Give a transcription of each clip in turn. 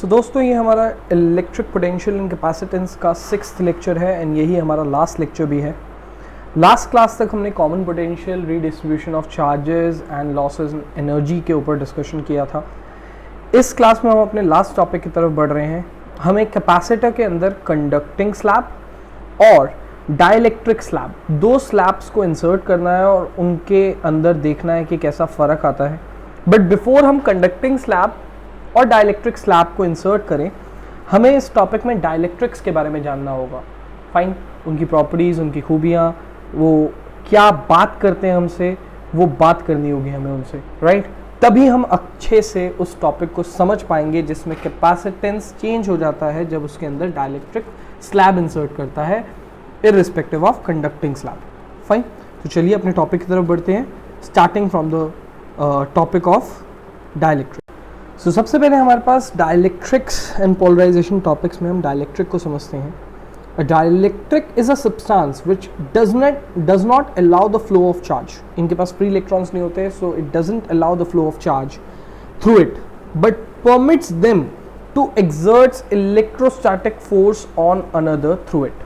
दोस्तों ये हमारा इलेक्ट्रिक पोटेंशियल एंड कैपेसिटेंस का 6th लेक्चर है एंड यही हमारा लास्ट लेक्चर भी है। लास्ट क्लास तक हमने common potential, redistribution of charges and losses energy के ऊपर डिस्कशन किया था। इस क्लास में हम अपने लास्ट टॉपिक की तरफ बढ़ रहे हैं। हमें कैपेसिटर के अंदर कंडक्टिंग स्लैब और डाइलेक्ट्रिक स्लैब, दो स्लैब्स को इंसर्ट करना है और उनके अंदर देखना है कि कैसा फ़र्क आता है। बट बिफोर हम कंडक्टिंग स्लैब और डाइलेक्ट्रिक स्लैब को इंसर्ट करें, हमें इस टॉपिक में डाइलेक्ट्रिक्स के बारे में जानना होगा। फाइन, उनकी प्रॉपर्टीज़, उनकी खूबियाँ, वो क्या बात करते हैं हमसे, वो बात करनी होगी हमें उनसे, राइट? तभी हम अच्छे से उस टॉपिक को समझ पाएंगे जिसमें कैपेसिटेंस चेंज हो जाता है जब उसके अंदर डाइलेक्ट्रिक स्लैब इंसर्ट करता है irrespective of conducting slab. Fine, तो चलिए अपने टॉपिक की तरफ बढ़ते हैं, starting from the topic of dielectric. So सबसे पहले हमारे पास डाइलेक्ट्रिक्स एंड पोलराइजेशन टॉपिक्स में हम डाइलेक्ट्रिक को समझते हैं। A dielectric is a substance which does not allow the flow of charge. इनके पास free electrons नहीं होते, so it doesn't allow the flow of charge through it, but permits them to exert electrostatic force on another through it.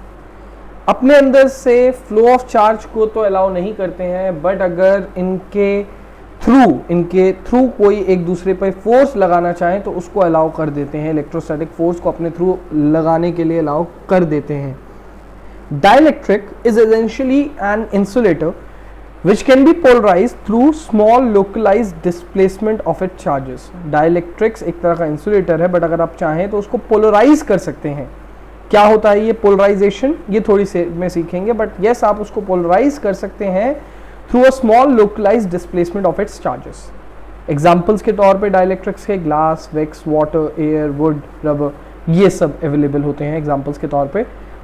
अपने अंदर से flow of charge को तो allow नहीं करते हैं, but अगर इनके थ्रू कोई एक दूसरे पर फोर्स लगाना चाहें तो उसको अलाउ कर देते हैं, इलेक्ट्रोस्टैटिक फोर्स को अपने थ्रू लगाने के लिए अलाउ कर देते हैं। Dielectric is essentially an insulator which can be polarised through small localised displacement of it charges. Dielectrics एक तरह का इंसुलेटर है, बट अगर आप चाहें तो उसको पोलराइज कर सकते हैं। क्या होता है ये पोलराइजेशन, ये थोड़ी से में सीखेंगे, बट यस आप उसको पोलराइज कर सकते हैं through a small localized displacement of its charges. Examples के तौर पे डाइलेक्ट्रिक्स के glass, wax, water, air, would, rubber, ये सब अवेलेबल होते हैं एग्जाम्पल्स के तौर पे।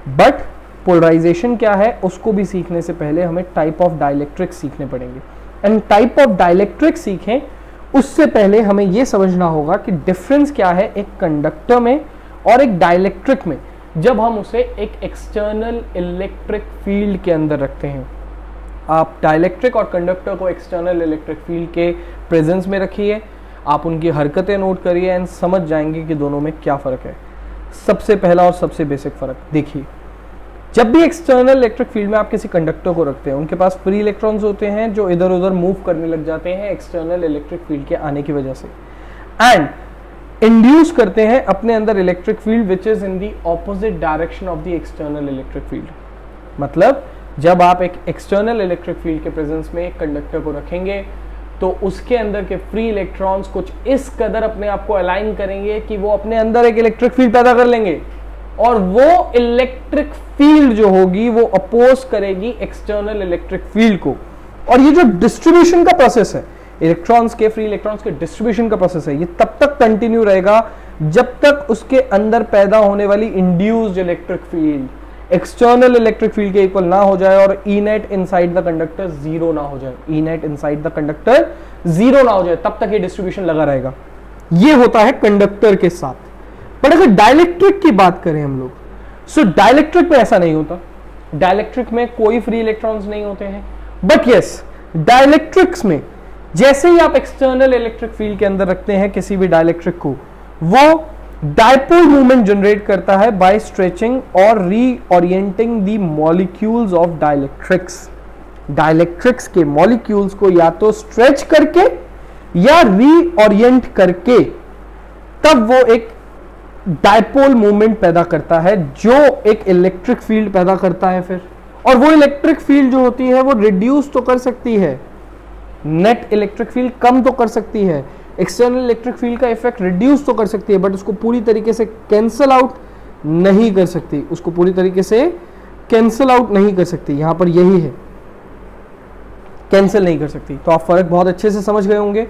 बट पोलराइजेशन क्या है उसको भी सीखने से पहले हमें टाइप ऑफ डाइलेक्ट्रिक सीखने पड़ेंगे। एंड टाइप ऑफ डाइलेक्ट्रिक सीखें उससे पहले हमें ये समझना होगा कि डिफरेंस क्या है एक कंडक्टर में और एक डाइलेक्ट्रिक में, जब हम उसे एक एक्सटर्नल इलेक्ट्रिक फील्ड के अंदर रखते हैं। आप डाइलेक्ट्रिक और कंडक्टर को एक्सटर्नल इलेक्ट्रिक फील्ड के प्रेजेंस में रखिए, आप उनकी हरकतें नोट करिए एंड समझ जाएंगे कि दोनों में क्या फ़र्क है। सबसे पहला और सबसे बेसिक फ़र्क देखिए, जब भी एक्सटर्नल इलेक्ट्रिक फील्ड में आप किसी कंडक्टर को रखते हैं, उनके पास फ्री इलेक्ट्रॉन्स होते हैं जो इधर उधर मूव करने लग जाते हैं एक्सटर्नल इलेक्ट्रिक फील्ड के आने की वजह से, एंड इंड्यूस करते हैं अपने अंदर electric field which is in the opposite direction of the external electric field. मतलब जब आप एक एक्सटर्नल इलेक्ट्रिक फील्ड के प्रेजेंस में एक कंडक्टर को रखेंगे तो उसके अंदर के फ्री इलेक्ट्रॉन्स कुछ इस कदर अपने आप को अलाइन करेंगे कि वो अपने अंदर एक इलेक्ट्रिक फील्ड पैदा कर लेंगे, और वो इलेक्ट्रिक फील्ड जो होगी वो अपोज करेगी एक्सटर्नल इलेक्ट्रिक फील्ड को। और ये जो डिस्ट्रीब्यूशन का प्रोसेस है, इलेक्ट्रॉन्स के, फ्री इलेक्ट्रॉन्स के डिस्ट्रीब्यूशन का प्रोसेस है, ये तब तक कंटिन्यू रहेगा जब तक उसके अंदर पैदा होने वाली induced electric field external electric field के इक्वल ना हो जाए और E net inside the conductor zero ना हो जाए, E net inside the conductor zero ना हो जाए, तब तक ये डिस्ट्रीब्यूशन लगा रहेगा। ये होता है कंडक्टर के साथ। पर अगर डाइलेक्ट्रिक की बात करें हम लोग, सो डाइलेक्ट्रिक में ऐसा नहीं होता। डाइलेक्ट्रिक में कोई फ्री इलेक्ट्रॉन्स नहीं होते हैं, बट यस डाइलेक्ट्रिक्स में जैसे ही आप एक्सटर्नल इलेक्ट्रिक फील्ड के अंदर रखते हैं किसी भी डाइलेक्ट्रिक को, वो डायपोल मूवमेंट जनरेट करता है बाय स्ट्रेचिंग और reorienting the molecules of dielectrics. Dielectrics के मॉलिक्यूल्स को या तो स्ट्रेच करके या रीओरिएंट करके तब वो एक डायपोल मूवमेंट पैदा करता है जो एक इलेक्ट्रिक फील्ड पैदा करता है फिर। और वो इलेक्ट्रिक फील्ड जो होती है वो रिड्यूस तो कर सकती है, नेट इलेक्ट्रिक फील्ड कम तो कर सकती है, एक्सटर्नल इलेक्ट्रिक फील्ड का इफेक्ट रिड्यूस तो कर सकती है, बट उसको पूरी तरीके से कैंसल आउट नहीं कर सकती, उसको पूरी तरीके से कैंसल आउट नहीं कर सकती। यहां पर यही है, कैंसल नहीं कर सकती। तो आप फर्क बहुत अच्छे से समझ गए होंगे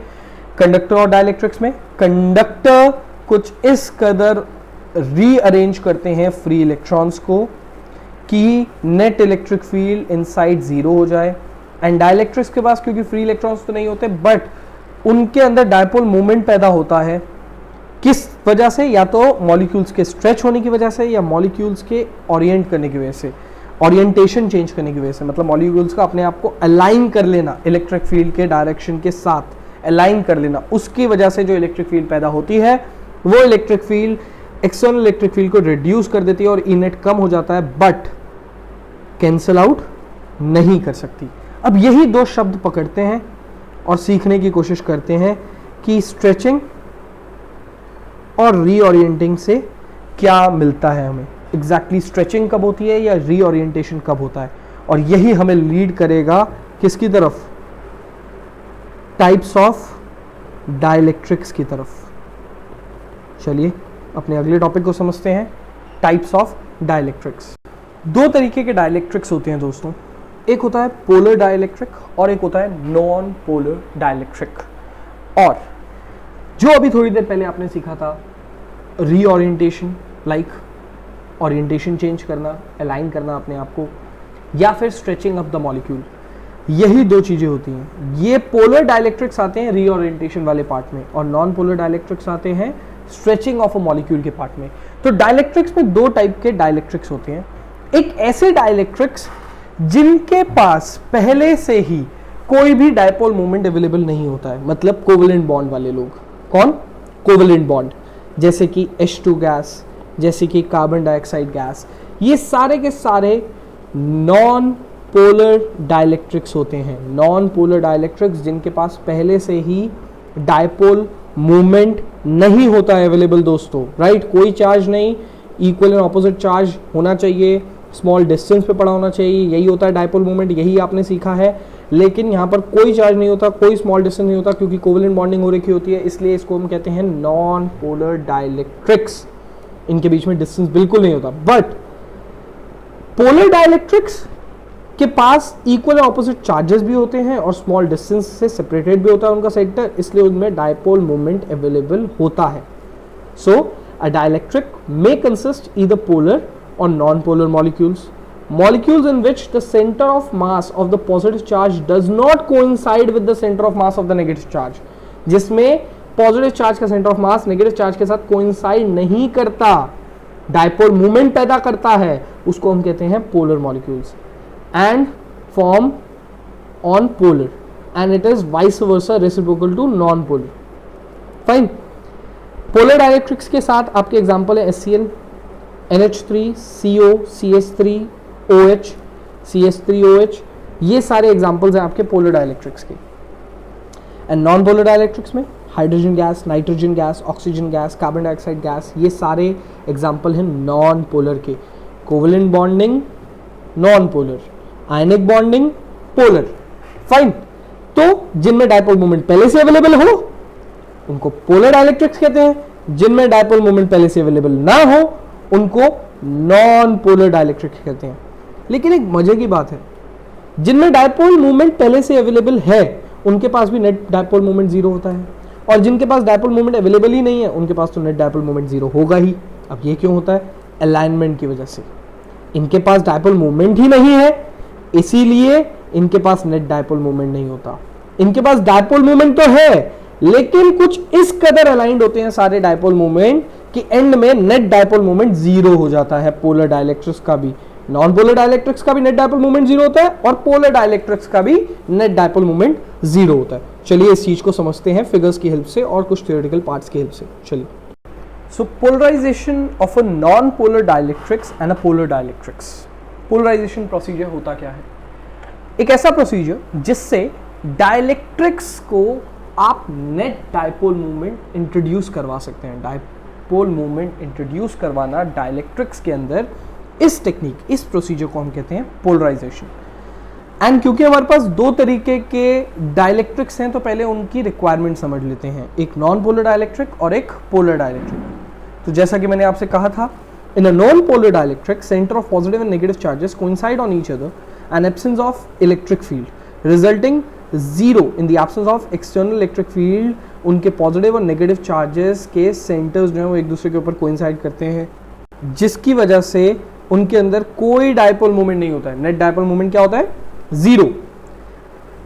कंडक्टर और डाइलेक्ट्रिक्स में। कंडक्टर कुछ इस कदर रीअरेंज करते हैं फ्री इलेक्ट्रॉन्स को कि net electric field inside zero हो जाए, एंड डाइलेक्ट्रिक्स के पास क्योंकि फ्री इलेक्ट्रॉन्स तो नहीं होते, बट उनके अंदर डायपोल मूवमेंट पैदा होता है। किस वजह से? या तो मॉलिक्यूल्स के स्ट्रेच होने की वजह से या मॉलिक्यूल्स के ओरिएंट करने की वजह से, ओरिएंटेशन चेंज करने की वजह से, मतलब मॉलिक्यूल्स का अपने आप को अलाइन कर लेना इलेक्ट्रिक फील्ड के डायरेक्शन के साथ, अलाइन कर लेना, उसकी वजह से जो इलेक्ट्रिक फील्ड पैदा होती है वो electric field external electric field को रिड्यूस कर देती है और ई नेट कम हो जाता है, बट कैंसल आउट नहीं कर सकती। अब यही दो शब्द पकड़ते हैं और सीखने की कोशिश करते हैं कि स्ट्रेचिंग और रीओरिएंटिंग से क्या मिलता है हमें, एग्जैक्टली स्ट्रेचिंग कब होती है या रीओरिएंटेशन कब होता है, और यही हमें लीड करेगा किसकी तरफ, टाइप्स ऑफ डाइलेक्ट्रिक्स की तरफ। चलिए अपने अगले टॉपिक को समझते हैं, टाइप्स ऑफ डाइलेक्ट्रिक्स। दो तरीके के डाइलेक्ट्रिक्स होते हैं दोस्तों, एक होता है पोलर डाइलेक्ट्रिक और एक होता है नॉन पोलर डाइलेक्ट्रिक। और जो अभी थोड़ी देर पहले आपने सीखा था रीओरिएंटेशन, लाइक ओरिएंटेशन चेंज करना, अलाइन करना अपने आप को, या फिर स्ट्रेचिंग ऑफ द मॉलिक्यूल, यही दो चीजें होती हैं। ये पोलर डाइलेक्ट्रिक्स आते हैं रीओरिएंटेशन वाले पार्ट में और नॉन पोलर डाइलेक्ट्रिक्स आते हैं स्ट्रेचिंग ऑफ अ मॉलिक्यूल के पार्ट में। तो डाइलेक्ट्रिक्स में दो टाइप के डाइलेक्ट्रिक्स होते हैं। एक ऐसे डाइलेक्ट्रिक्स जिनके पास पहले से ही कोई भी डायपोल मोमेंट अवेलेबल नहीं होता है, मतलब कोवेलेंट बॉन्ड वाले लोग। कौन? कोवेलेंट बॉन्ड, जैसे कि H2 गैस, जैसे कि कार्बन डाइऑक्साइड गैस, ये सारे के सारे नॉन पोलर डाइलेक्ट्रिक्स होते हैं। नॉन पोलर डाइलेक्ट्रिक्स जिनके पास पहले से ही डायपोल मूवमेंट नहीं होता है अवेलेबल दोस्तों, राइट? कोई चार्ज नहीं, इक्वल एंड ऑपोजिट चार्ज होना चाहिए, स्मॉल डिस्टेंस पे पड़ा होना चाहिए, यही होता है डायपोल मूवमेंट, यही आपने सीखा है। लेकिन यहाँ पर कोई चार्ज नहीं होता, कोई स्मॉल डिस्टेंस नहीं होता, क्योंकि कोवेलेंट बॉन्डिंग हो रखी होती है, इसलिए इसको हम कहते हैं नॉन पोलर डाइलेक्ट्रिक्स। इनके बीच में डिस्टेंस बिल्कुल नहीं होता। बट पोलर डाइलेक्ट्रिक्स के पास इक्वल ऑपोजिट चार्जेस भी होते हैं और स्मॉल डिस्टेंस से सेपरेटेड भी होता है उनका सेक्टर, इसलिए उनमें डायपोल मोमेंट अवेलेबल होता है। So a dielectric may consist either polar और non polar molecules, molecules in which the center of mass of the positive charge does not coincide with the center of mass of the negative charge, जिसमें positive charge का centre of mass negative charge के साथ coincide नहीं करता, dipole movement पैदा करता है, उसको हम कहते हैं polar molecules. And form on polar and it is vice versa reciprocal to non polar. Fine. Polar dielectrics के साथ आपके एग्जांपल है HCl, NH3, CO, CH3, OH, CH3OH, ये सारे एग्जांपल्स हैं आपके पोलर डाइलेक्ट्रिक्स के। एंड नॉन पोलर डाइलेक्ट्रिक्स में hydrogen gas, nitrogen gas, oxygen gas, carbon dioxide gas, ये सारे एग्जांपल हैं नॉन पोलर के। Covalent bonding non polar, ionic bonding polar. Fine. तो जिनमें डायपोल मोमेंट पहले से अवेलेबल हो उनको पोलर डाइलेक्ट्रिक्स कहते हैं, जिनमें डायपोल मोमेंट पहले से अवेलेबल ना हो उनको नॉन पोलर डाइलेक्ट्रिक्स कहते हैं। लेकिन एक मजे की बात है, जिनमें डायपोल मूवमेंट पहले से अवेलेबल है उनके पास भी नेट डायपोल मूवमेंट जीरो होता है, और जिनके पास डायपोल मूवमेंट अवेलेबल ही नहीं है उनके पास तो नेट डायपोल मूवमेंट जीरो होगा ही। अब ये क्यों होता है? अलाइनमेंट की वजह से। इनके पास डायपोल मूवमेंट ही नहीं है, इसीलिए इनके पास नेट डायपोल मूवमेंट नहीं होता। इनके पास डायपोल मूवमेंट तो है, लेकिन कुछ इस कदर अलाइंड होते हैं सारे डायपोल मूवमेंट कि एंड में नेट डायपोल मूवमेंट जीरो हो जाता है। पोलर डाइलेक्ट्रिक्स का भी, नॉन पोलर डाइलेक्ट्रिक्स का भी नेट डायपोल मूवमेंट जीरो होता है और पोलर डाइलेक्ट्रिक्स का भी नेट डायपोल मूवमेंट जीरो होता है। चलिए इस चीज को समझते हैं फिगर्स की हेल्प से और कुछ थ्योरेटिकल पार्ट्स की हेल्प से। चलिए, so polarisation of a non polar dielectrics and a polar dielectrics. Polarisation procedure होता क्या है? एक ऐसा प्रोसीजर जिससे डाइलेक्ट्रिक्स को आप नेट डायपोल मूवमेंट इंट्रोड्यूस करवा सकते हैं। डायपोल मूवमेंट इंट्रोड्यूस करवाना डाइलेक्ट्रिक्स के अंदर, इस टेक्निक, इस प्रोसीजर को हम कहते हैं पोलराइजेशन। एंड क्योंकि हमारे पास दो तरीके के डाइलेक्ट्रिक्स हैं तो पहले उनकी रिक्वायरमेंट समझ लेते हैं, एक नॉन पोलर डाइलेक्ट्रिक और एक पोलर डाइलेक्ट्रिक। तो जैसा कि मैंने आपसे कहा था, in a non polar dielectric centre of positive and negative charges coincide on each other and absence of electric field resulting zero in the absence of external electric field. उनके positive और negative charges के centres जो है वो एक दूसरे के ऊपर कोइंसाइड करते हैं, जिसकी वजह से उनके अंदर कोई डायपोल मूवमेंट नहीं होता है। नेट डायपोल मूवमेंट क्या होता है? Zero.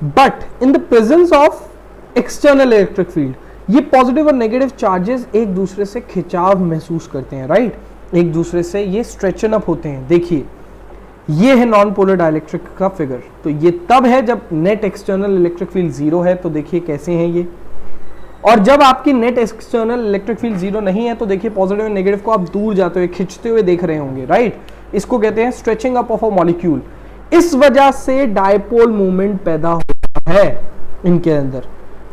But in the presence of external electric field, ये पॉजिटिव और नेगेटिव चार्जेस एक दूसरे से खिंचाव महसूस करते हैं, राइट? एक दूसरे से ये स्ट्रेचन अप होते हैं। देखिए, ये है नॉन पोलर डाइलेक्ट्रिक का फिगर। तो ये तब है जब net external electric field zero है। तो देखिए कैसे हैं ये, और जब आपकी net external electric field zero नहीं है तो देखिए पॉजिटिव एंड नेगेटिव को आप दूर जाते हुए खींचते हुए देख रहे होंगे, राइट। इसको कहते हैं stretching up of a molecule. इस वजह से डायपोल मूवमेंट पैदा होता है इनके अंदर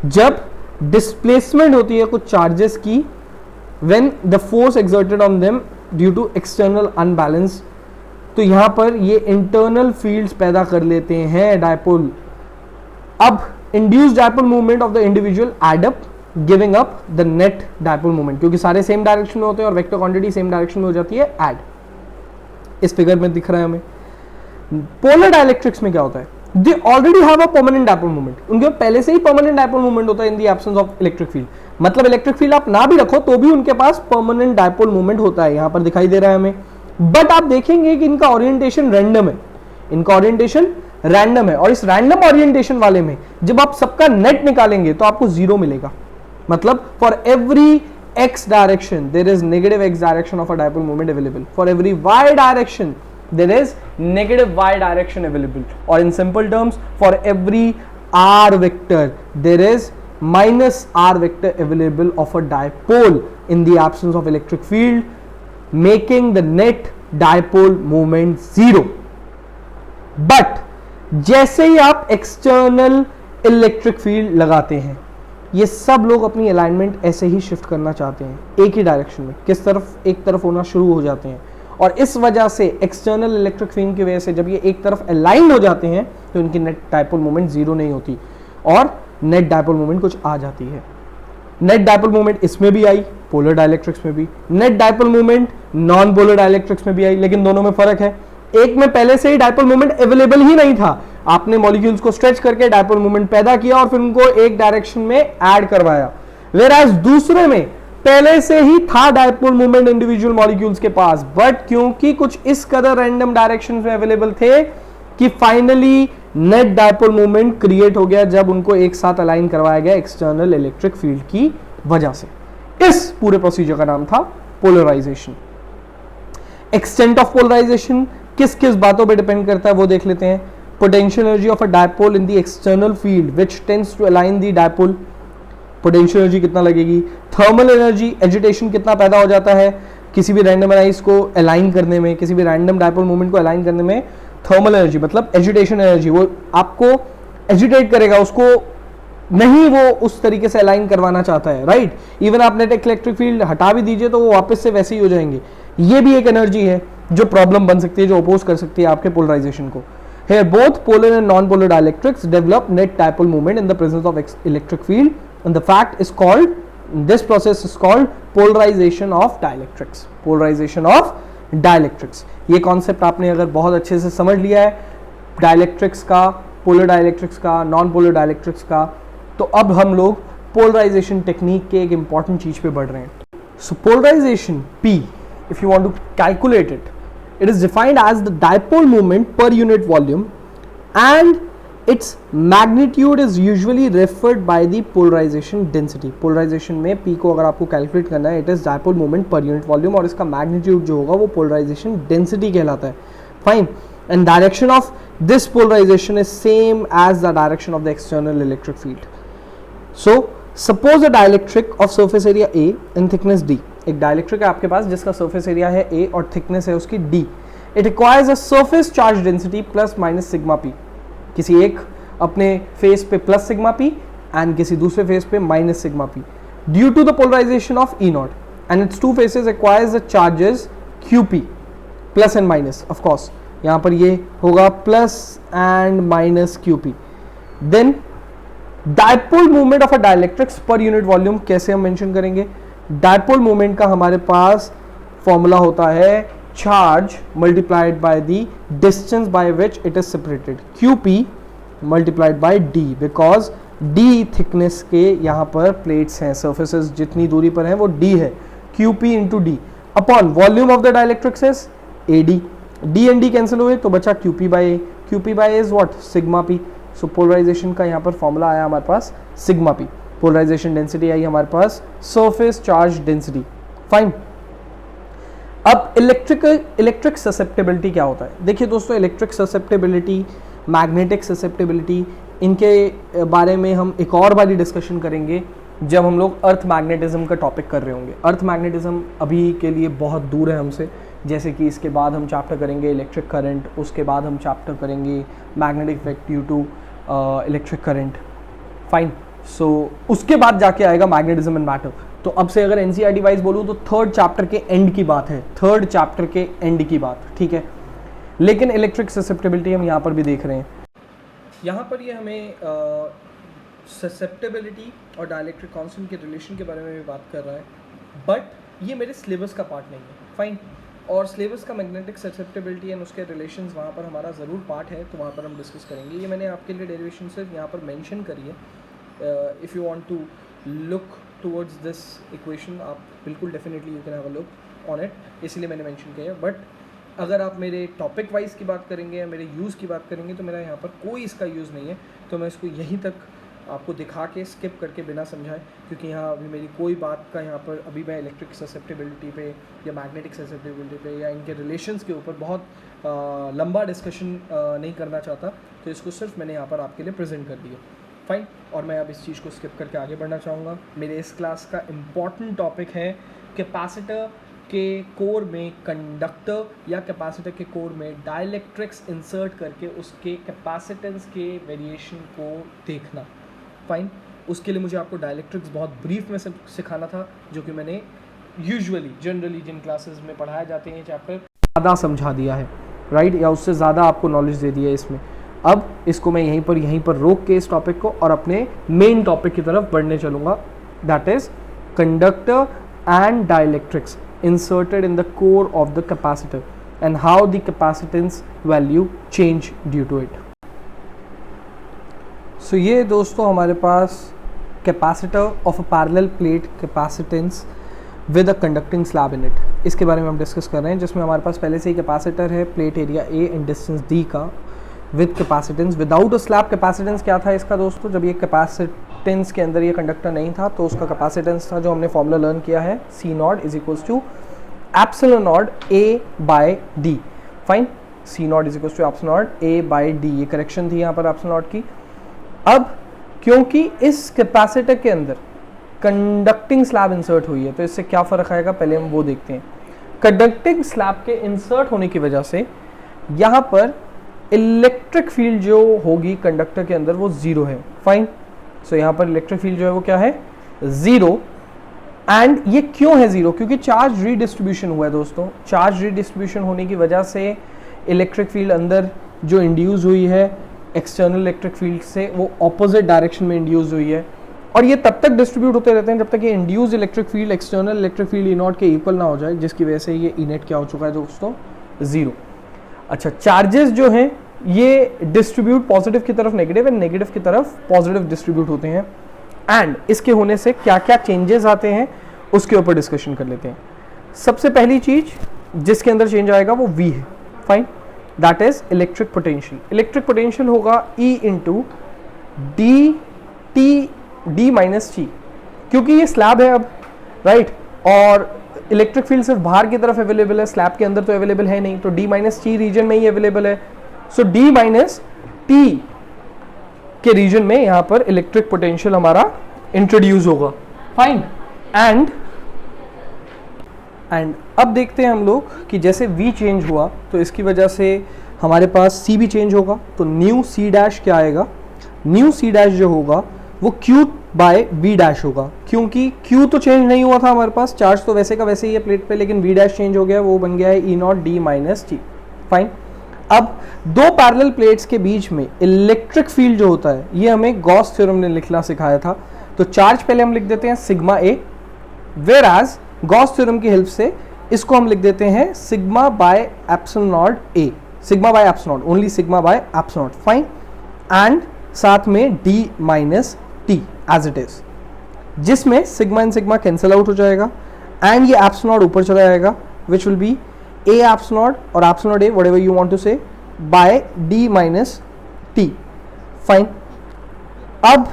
जब डिस्प्लेसमेंट होती है कुछ चार्जेस की, when the force exerted on them due to external unbalance, तो यहां पर ये इंटरनल फील्ड्स पैदा कर लेते हैं डायपोल। अब induced dipole movement of the individual add up giving up the net dipole movement, क्योंकि सारे सेम डायरेक्शन में होते हैं और वेक्टर क्वांटिटी सेम डायरेक्शन में हो जाती है, ऐड। इस फिगर में दिख रहा है हमें। पोलर डाइलेक्ट्रिक्स में क्या होता है, they already have a permanent dipole movement, उनके पहले से ही परमानेंट डायपोल मूवमेंट होता है इन the absence of electric field. मतलब इलेक्ट्रिक फील्ड आप ना भी रखो तो भी उनके पास परमानेंट डायपोल मूवमेंट होता है, यहां पर दिखाई दे रहा है हमें। बट आप देखेंगे कि इनका ओरिएंटेशन रैंडम है, इनका ओरिएंटेशन रैंडम है, और इस रैंडम ओरिएंटेशन वाले में जब आप सबका नेट निकालेंगे तो आपको जीरो मिलेगा। मतलब for every x direction there is negative x direction of a dipole moment available, for every y direction there is negative y direction available, or in simple terms for every r vector there is minus r vector available of a dipole in the absence of electric field, making the net dipole moment zero. But जैसे ही आप external electric field लगाते हैं, ये सब लोग अपनी alignment ऐसे ही shift करना चाहते हैं एक ही डायरेक्शन में, किस तरफ, एक तरफ होना शुरू हो जाते हैं। और इस वजह से एक्सटर्नल इलेक्ट्रिक फील्ड की वजह से जब ये एक तरफ अलाइन हो जाते हैं तो इनकी नेट डायपोल मोमेंट जीरो नहीं होती और नेट डायपोल मोमेंट कुछ आ जाती है। नेट डायपोल मोमेंट इसमें भी आई, पोलर डाइलेक्ट्रिक्स में भी। Net dipole moment non polar dielectrics में भी आई, लेकिन दोनों में फर्क है। एक में पहले से ही डायपोल मोमेंट अवेलेबल ही नहीं था, आपने मॉलिक्यूल्स को स्ट्रेच करके डायपोल मोमेंट पैदा किया और फिर उनको एक डायरेक्शन में ऐड करवाया। वेयरएज दूसरे में पहले से ही था डायपोल मोमेंट इंडिविजुअल मॉलिक्यूल्स के पास, बट क्योंकि कुछ इस कदर रैंडम डायरेक्शन में अवेलेबल थे कि finally net dipole moment create हो गया जब उनको एक साथ अलाइन करवाया गया एक्सटर्नल इलेक्ट्रिक फील्ड की वजह से। इस पूरे प्रोसीजर का नाम था पोलराइजेशन। एक्सटेंट ऑफ पोलराइजेशन किस किस बातों पे डिपेंड करता है वो देख लेते हैं। Potential energy of a dipole in the external field which tends to align the dipole, potential energy कितना लगेगी। थर्मल एनर्जी, एजिटेशन कितना पैदा हो जाता है किसी भी रैंडम अलाइज को अलाइन करने में, किसी भी रैंडम डायपोल मूवमेंट को अलाइन करने में। थर्मल एनर्जी मतलब एजिटेशन एनर्जी, वो आपको एजिटेट करेगा, उसको नहीं वो उस तरीके से अलाइन करवाना चाहता है, राइट। इवन आप नेट इलेक्ट्रिक फील्ड हटा भी दीजिए तो वो वापस से वैसे ही हो जाएंगे। ये भी एक एनर्जी है जो प्रॉब्लम बन सकती है, जो अपोज कर सकती है आपके पोलराइजेशन को। Here both polar and non-polar dielectrics develop net dipole moment in the presence of electric field, and the fact is called, this process is called polarization of dielectrics. Polarization of dielectrics. ये concept आपने अगर बहुत अच्छे से समझ लिया है dielectrics का, polar dielectrics का, non-polar dielectrics का, तो अब हम लोग polarization technique के एक important चीज पे बढ़ रहे हैं। So polarization P, if you want to calculate it, it is defined as the dipole moment per unit volume and its magnitude is usually referred by the polarization density. Polarization में P को अगर आपको calculate करना है, it is dipole moment per unit volume और इसका magnitude जो होगा वो polarization density कहलाता है। Fine. And direction of this polarization is same as the direction of the external electric field. So suppose a dielectric of surface area A and thickness D. एक dielectric है आपके पास जिसका surface area है A और thickness है उसकी D. It requires a surface charge density plus minus sigma P. किसी एक अपने फेस पे प्लस सिग्मा P एंड किसी दूसरे फेस पे minus sigma P. Due to the polarisation of E nought and its two faces requires the charges QP plus and minus. Of course यहाँ पर ये होगा plus and minus QP. Then dipole movement of a dielectrics per unit volume कैसे हम mention करेंगे. Dipole moment का हमारे पास फॉर्मूला होता है charge multiplied by the distance by which it is separated, QP multiplied by D, because D thickness के यहाँ पर प्लेट्स हैं, सर्फेसेस जितनी दूरी पर हैं वो D है. QP into D upon volume of the dielectrics is AD. D and D cancel हुए तो बचा QP by A. QP by A is what, sigma P. So polarisation का यहाँ पर फॉर्मूला आया हमारे पास सिग्मा P. पोलराइजेशन डेंसिटी आई हमारे पास सरफेस चार्ज डेंसिटी. फाइन. अब इलेक्ट्रिक ससेप्टेबिलिटी क्या होता है. देखिए दोस्तों, इलेक्ट्रिक ससेप्टेबिलिटी, मैग्नेटिक ससेप्टेबिलिटी, इनके बारे में हम एक और बारी डिस्कशन करेंगे जब हम लोग अर्थ मैग्नेटिज्म का टॉपिक कर रहे होंगे। अर्थ मैग्नेटिज्म अभी के लिए बहुत दूर है हमसे, जैसे कि इसके बाद हम चैप्टर करेंगे इलेक्ट्रिक करंट, उसके बाद हम चैप्टर करेंगे magnetic effect due to electric current. Fine, so उसके बाद जाके आएगा मैग्नेटिज्म एंड मैटर। तो अब से अगर एनसीईआरटी वाइज बोलूँ तो थर्ड चैप्टर के एंड की बात है, थर्ड चैप्टर के एंड की बात, ठीक है। लेकिन इलेक्ट्रिक ससेप्टिबिलिटी हम यहाँ पर भी देख रहे हैं। यहाँ पर ये हमें ससेप्टिबिलिटी और डाइलेक्ट्रिक कांस्टेंट के रिलेशन के बारे में भी बात कर रहा है, बट ये मेरे सिलेबस का पार्ट नहीं है। फाइन, और सिलेबस का मैग्नेटिक ससेप्टिबिलिटी एंड उसके रिलेशंस वहाँ पर हमारा ज़रूर पार्ट है, तो वहाँ पर हम डिस्कस करेंगे। ये मैंने आपके लिए डेरिवेशन सिर्फ यहाँ पर मेंशन करी है। If you want to look towards this equation, आप बिल्कुल definitely you can have a look on it, इसलिए मैंने मेंशन किया है। बट अगर आप मेरे टॉपिक वाइज की बात करेंगे या मेरे यूज़ की बात करेंगे तो मेरा यहाँ पर कोई इसका यूज़ नहीं है, तो मैं इसको यहीं तक आपको दिखा के स्किप करके बिना समझाए, क्योंकि यहाँ अभी मेरी कोई बात का यहाँ पर अभी मैं इलेक्ट्रिक ससेप्टिबिलिटी पे या मैग्नेटिक ससेप्टिबिलिटी पे या इनके रिलेशंस के ऊपर बहुत लंबा डिस्कशन नहीं करना चाहता, तो इसको सिर्फ मैंने यहाँ पर आपके लिए प्रेजेंट कर दिया। फाइन, और मैं अब इस चीज़ को स्किप करके आगे बढ़ना चाहूँगा। मेरे इस क्लास का इम्पॉर्टेंट टॉपिक है कैपेसिटर के कोर में कंडक्टर या कैपेसिटर के कोर में डाइलेक्ट्रिक्स इंसर्ट करके उसके कैपेसिटेंस के वेरिएशन को देखना। फाइन, उसके लिए मुझे आपको डाइलेक्ट्रिक्स बहुत ब्रीफ में सिखाना था, जो कि मैंने यूजुअली जनरली जिन क्लासेस में पढ़ाए जाते हैं चैप्टर ज़्यादा समझा दिया है, राइट, या उससे ज़्यादा आपको नॉलेज दे दिया है इसमें। अब इसको मैं यहीं पर रोक के इस टॉपिक को और अपने मेन टॉपिक की तरफ बढ़ने चलूँगा, that is conductor and dielectrics inserted in the core of the capacitor and how the capacitance value change due to it. So ये दोस्तों हमारे पास capacitor of a parallel plate capacitance with a conducting slab in it, इसके बारे में हम discuss कर रहे हैं, जिसमें हमारे पास पहले से ही कैपेसिटर है plate area A and distance D का with capacitance. Without a slab capacitance क्या था इसका दोस्तों, जब ये कैपेसिटेंस के अंदर ये कंडक्टर नहीं था तो उसका कैपेसिटेंस था जो हमने फॉर्मूला लर्न किया है, C nought is equals to epsilon nought A by D। Fine, C nought is equals to epsilon nought A by D, ये करेक्शन थी यहाँ पर एप्सिलॉन नॉट की। अब क्योंकि इस कैपेसिटर के अंदर कंडक्टिंग स्लैब इंसर्ट हुई है तो इससे क्या फ़र्क आएगा, पहले हम वो देखते हैं। कंडक्टिंग स्लैब के इंसर्ट होने की वजह से यहाँ पर इलेक्ट्रिक फील्ड जो होगी कंडक्टर के अंदर वो ज़ीरो है। फाइन, सो यहाँ पर इलेक्ट्रिक फील्ड जो है वो क्या है, ज़ीरो। एंड ये क्यों है ज़ीरो, क्योंकि चार्ज रीडिस्ट्रीब्यूशन हुआ है दोस्तों। चार्ज रीडिस्ट्रीब्यूशन होने की वजह से इलेक्ट्रिक फील्ड अंदर जो इंड्यूस हुई है एक्सटर्नल इलेक्ट्रिक फील्ड से वो ऑपोजिट डायरेक्शन में इंड्यूस हुई है, और ये तब तक डिस्ट्रीब्यूट होते रहते हैं जब तक ये induce electric field external electric field E not के इक्वल ना हो जाए, जिसकी वजह से ये ई नेट क्या हो चुका है दोस्तों, ज़ीरो। अच्छा, चार्जेस जो हैं ये डिस्ट्रीब्यूट पॉजिटिव की तरफ नेगेटिव एंड नेगेटिव की तरफ पॉजिटिव डिस्ट्रीब्यूट होते हैं, एंड इसके होने से क्या क्या चेंजेस आते हैं उसके ऊपर डिस्कशन कर लेते हैं। सबसे पहली चीज जिसके अंदर चेंज आएगा वो V है। Fine, that is electric potential. Electric potential होगा E into D minus T, क्योंकि ये स्लैब है अब, राइट, और इलेक्ट्रिक फील्ड सिर्फ बाहर की तरफ अवेलेबल है, स्लैब के अंदर तो अवेलेबल है नहीं, तो डी माइनस टी रीजन में ही अवेलेबल है। सो डी माइनस टी के रीजन में यहां पर इलेक्ट्रिक पोटेंशियल हमारा इंट्रोड्यूस होगा। फाइन, एंड अब देखते हैं हम लोग कि जैसे V चेंज हुआ तो इसकी वजह से हमारे पास C भी चेंज होगा, तो न्यू C डैश क्या आएगा, न्यू C डैश जो होगा वो Q बाय V डैश होगा, क्योंकि Q तो चेंज नहीं हुआ था हमारे पास, चार्ज तो वैसे का वैसे ही है प्लेट पे, लेकिन V डैश चेंज हो गया, वो बन गया है E not D minus T. Fine, अब दो पैरेलल प्लेट्स के बीच में इलेक्ट्रिक फील्ड जो होता है ये हमें गॉस थ्योरम ने लिखना सिखाया था, तो चार्ज पहले हम लिख देते हैं sigma A, whereas Gauss theorem की हेल्प से इसको हम लिख देते हैं sigma by epsilon nought A, sigma by epsilon nought, only sigma by epsilon nought. Fine, and साथ में D minus T as it is, जिसमें sigma and sigma cancel out हो जाएगा एंड ये एप्सिलॉन नॉट ऊपर चला जाएगा, which will be A epsilon nought और epsilon nought A, whatever you want to से, by D minus T. Fine, अब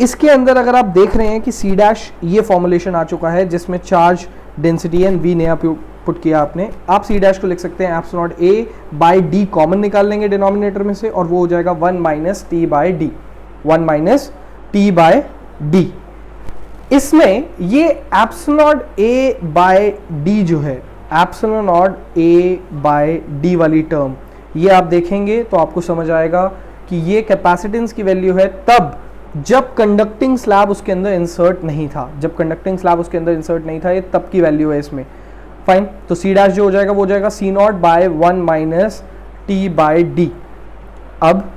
इसके अंदर अगर आप देख रहे हैं कि C डैश ये फॉर्मुलेशन आ चुका है जिसमें चार्ज डेंसिटी एंड V नया पुट किया आपने, आप C डैश को लिख सकते हैं epsilon nought A by D, common निकाल लेंगे डिनोमिनेटर में से और वो हो जाएगा 1 minus T by D, 1 minus T by D. इसमें ये एप्सिलॉन ए बाय डी जो है, एप्सिलॉन ए बाय डी वाली टर्म, ये आप देखेंगे तो आपको समझ आएगा कि ये कैपेसिटेंस की वैल्यू है तब जब कंडक्टिंग स्लैब उसके अंदर इंसर्ट नहीं था, जब कंडक्टिंग स्लैब उसके अंदर इंसर्ट नहीं था, ये तब की वैल्यू है इसमें। फाइन, तो सी डैश जो हो जाएगा वो हो जाएगा C nought by 1 minus T by D. अब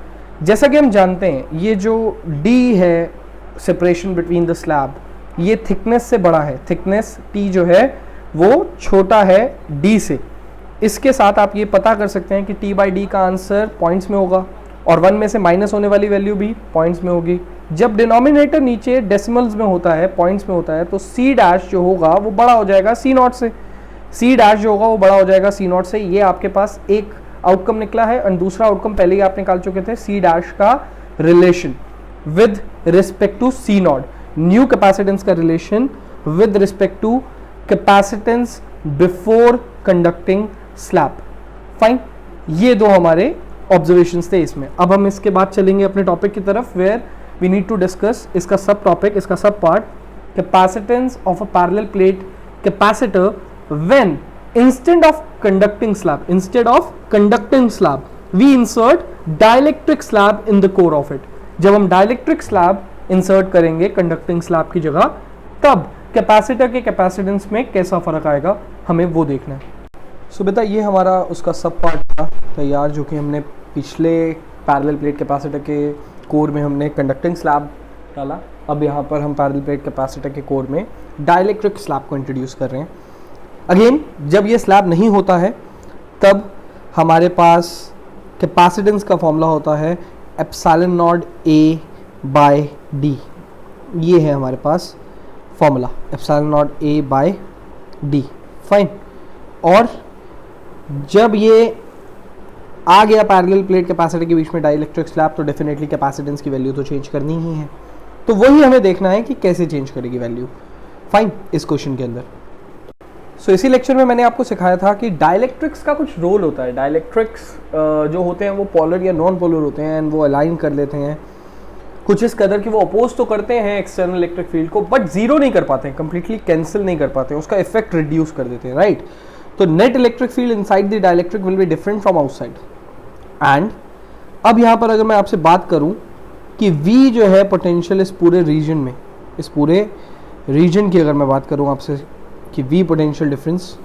जैसा कि हम जानते हैं ये जो डी है सेपरेशन बिटवीन द स्लैब, ये थिकनेस से बड़ा है, थिकनेस टी जो है वो छोटा है डी से। इसके साथ आप ये पता कर सकते हैं कि टी बाई डी का आंसर पॉइंट्स में होगा और 1 में से माइनस होने वाली वैल्यू भी पॉइंट्स में होगी। जब डिनोमिनेटर नीचे डेसिमल्स में होता है, पॉइंट्स में होता है, तो सी डैश जो होगा वो बड़ा हो जाएगा सी नॉट से, सी डैश जो होगा वो बड़ा हो जाएगा सी नॉट से। ये आपके पास एक आउटकम निकला है और दूसरा आउटकम पहले ही आप निकाल चुके थे, सी डैश का relation with respect to C nought, new capacitance का relation with respect to capacitance before conducting slab. Fine, ये दो हमारे ऑब्जर्वेशंस थे इसमें। अब हम इसके बाद चलेंगे अपने टॉपिक की तरफ, where we need to discuss इसका सब टॉपिक, इसका sub part, capacitance of a parallel plate capacitor when instead of conducting slab we insert dielectric slab in the core of it। जब हम dielectric slab insert करेंगे conducting slab की जगह, तब capacitor के capacitance में कैसा फर्क आएगा हमें वो देखना है। सो बेटा ये हमारा उसका सब पार्ट था तैयार, जो कि हमने पिछले पैरेलल प्लेट कैपेसिटर के कोर में हमने कंडक्टिंग स्लैब डाला। अब यहाँ पर हम पैरेलल प्लेट कैपेसिटर के कोर में डाइलेक्ट्रिक स्लैब को इंट्रोड्यूस कर रहे हैं। अगेन जब ये स्लैब नहीं होता है तब हमारे पास कैपेसिटेंस का फॉर्मूला होता है epsilon nought A by D. ये है हमारे पास formula epsilon nought A by D. Fine, और जब ये आ गया पैरेलल प्लेट कैपेसिटर के बीच में डाइलेक्ट्रिक स्लैब, तो डेफिनेटली कैपेसिटेंस की वैल्यू तो चेंज करनी ही है। तो वही हमें देखना है कि कैसे चेंज करेगी वैल्यू। फाइन, इस क्वेश्चन के अंदर सो इसी लेक्चर में मैंने आपको सिखाया था कि डाइलेक्ट्रिक्स का कुछ रोल होता है। डाइलेक्ट्रिक्स जो होते हैं वो पोलर या नॉन पोलर होते हैं एंड वो अलाइन कर लेते हैं कुछ इस कदर कि वो अपोज तो करते हैं एक्सटर्नल इलेक्ट्रिक फील्ड को, बट जीरो नहीं कर पाते हैं, कंप्लीटली कैंसिल नहीं कर पाते हैं, उसका इफेक्ट रिड्यूस कर देते हैं, राइट। तो net electric field inside the dielectric will be different from outside. And अब यहाँ पर अगर मैं आपसे बात करूँ कि V जो है पोटेंशियल इस पूरे रीजन में, इस पूरे रीजन की अगर मैं बात करूँ आपसे कि V पोटेंशियल डिफरेंस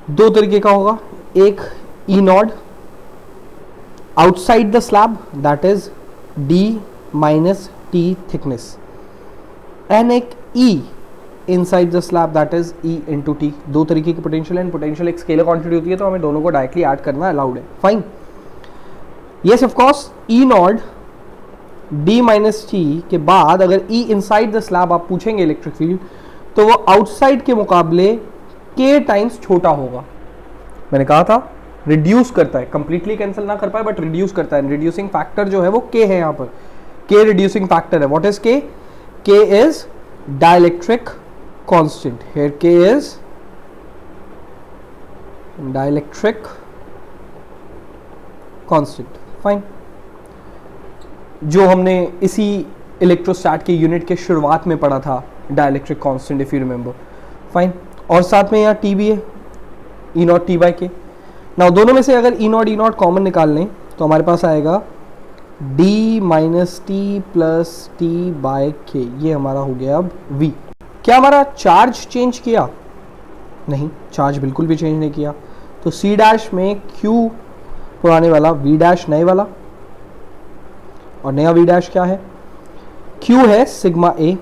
दो तरीके का होगा। एक E nought outside the slab that is D minus T thickness, and एक E inside the slab that is E into T। दो तरीके की पोटेंशियल एंड पोटेंशियल एक स्केलर क्वांटिटी होती है, तो हमें दोनों को डायरेक्टली ऐड करना अलाउड है। Fine, yes of course E nought D minus T के बाद अगर E इनसाइड द स्लैब आप पूछेंगे इलेक्ट्रिक फील्ड, तो वो आउटसाइड के मुकाबले K टाइम्स छोटा होगा। मैंने कहा था रिड्यूस करता है, कंप्लीटली कैंसिल ना कर पाए बट रिड्यूस करता है। रिड्यूसिंग फैक्टर जो है वो K है, यहाँ पर K रिड्यूसिंग फैक्टर है। What is K? K is dielectric constant. Here K is dielectric constant. Fine, जो हमने इसी इलेक्ट्रोस्टैट के यूनिट के शुरुआत में पढ़ा था, dielectric constant if you remember. Fine, और साथ में यहाँ T भी है, E नॉट T बाई के। नाउ दोनों में से अगर E नॉट कॉमन निकाल लें तो हमारे पास आएगा D minus T plus T by K. ये हमारा हो गया अब V। क्या हमारा चार्ज चेंज किया? नहीं, चार्ज बिल्कुल भी चेंज नहीं किया। तो C डैश में Q पुराने वाला, V डैश नए वाला, और नया V डैश क्या है? Q है सिग्मा A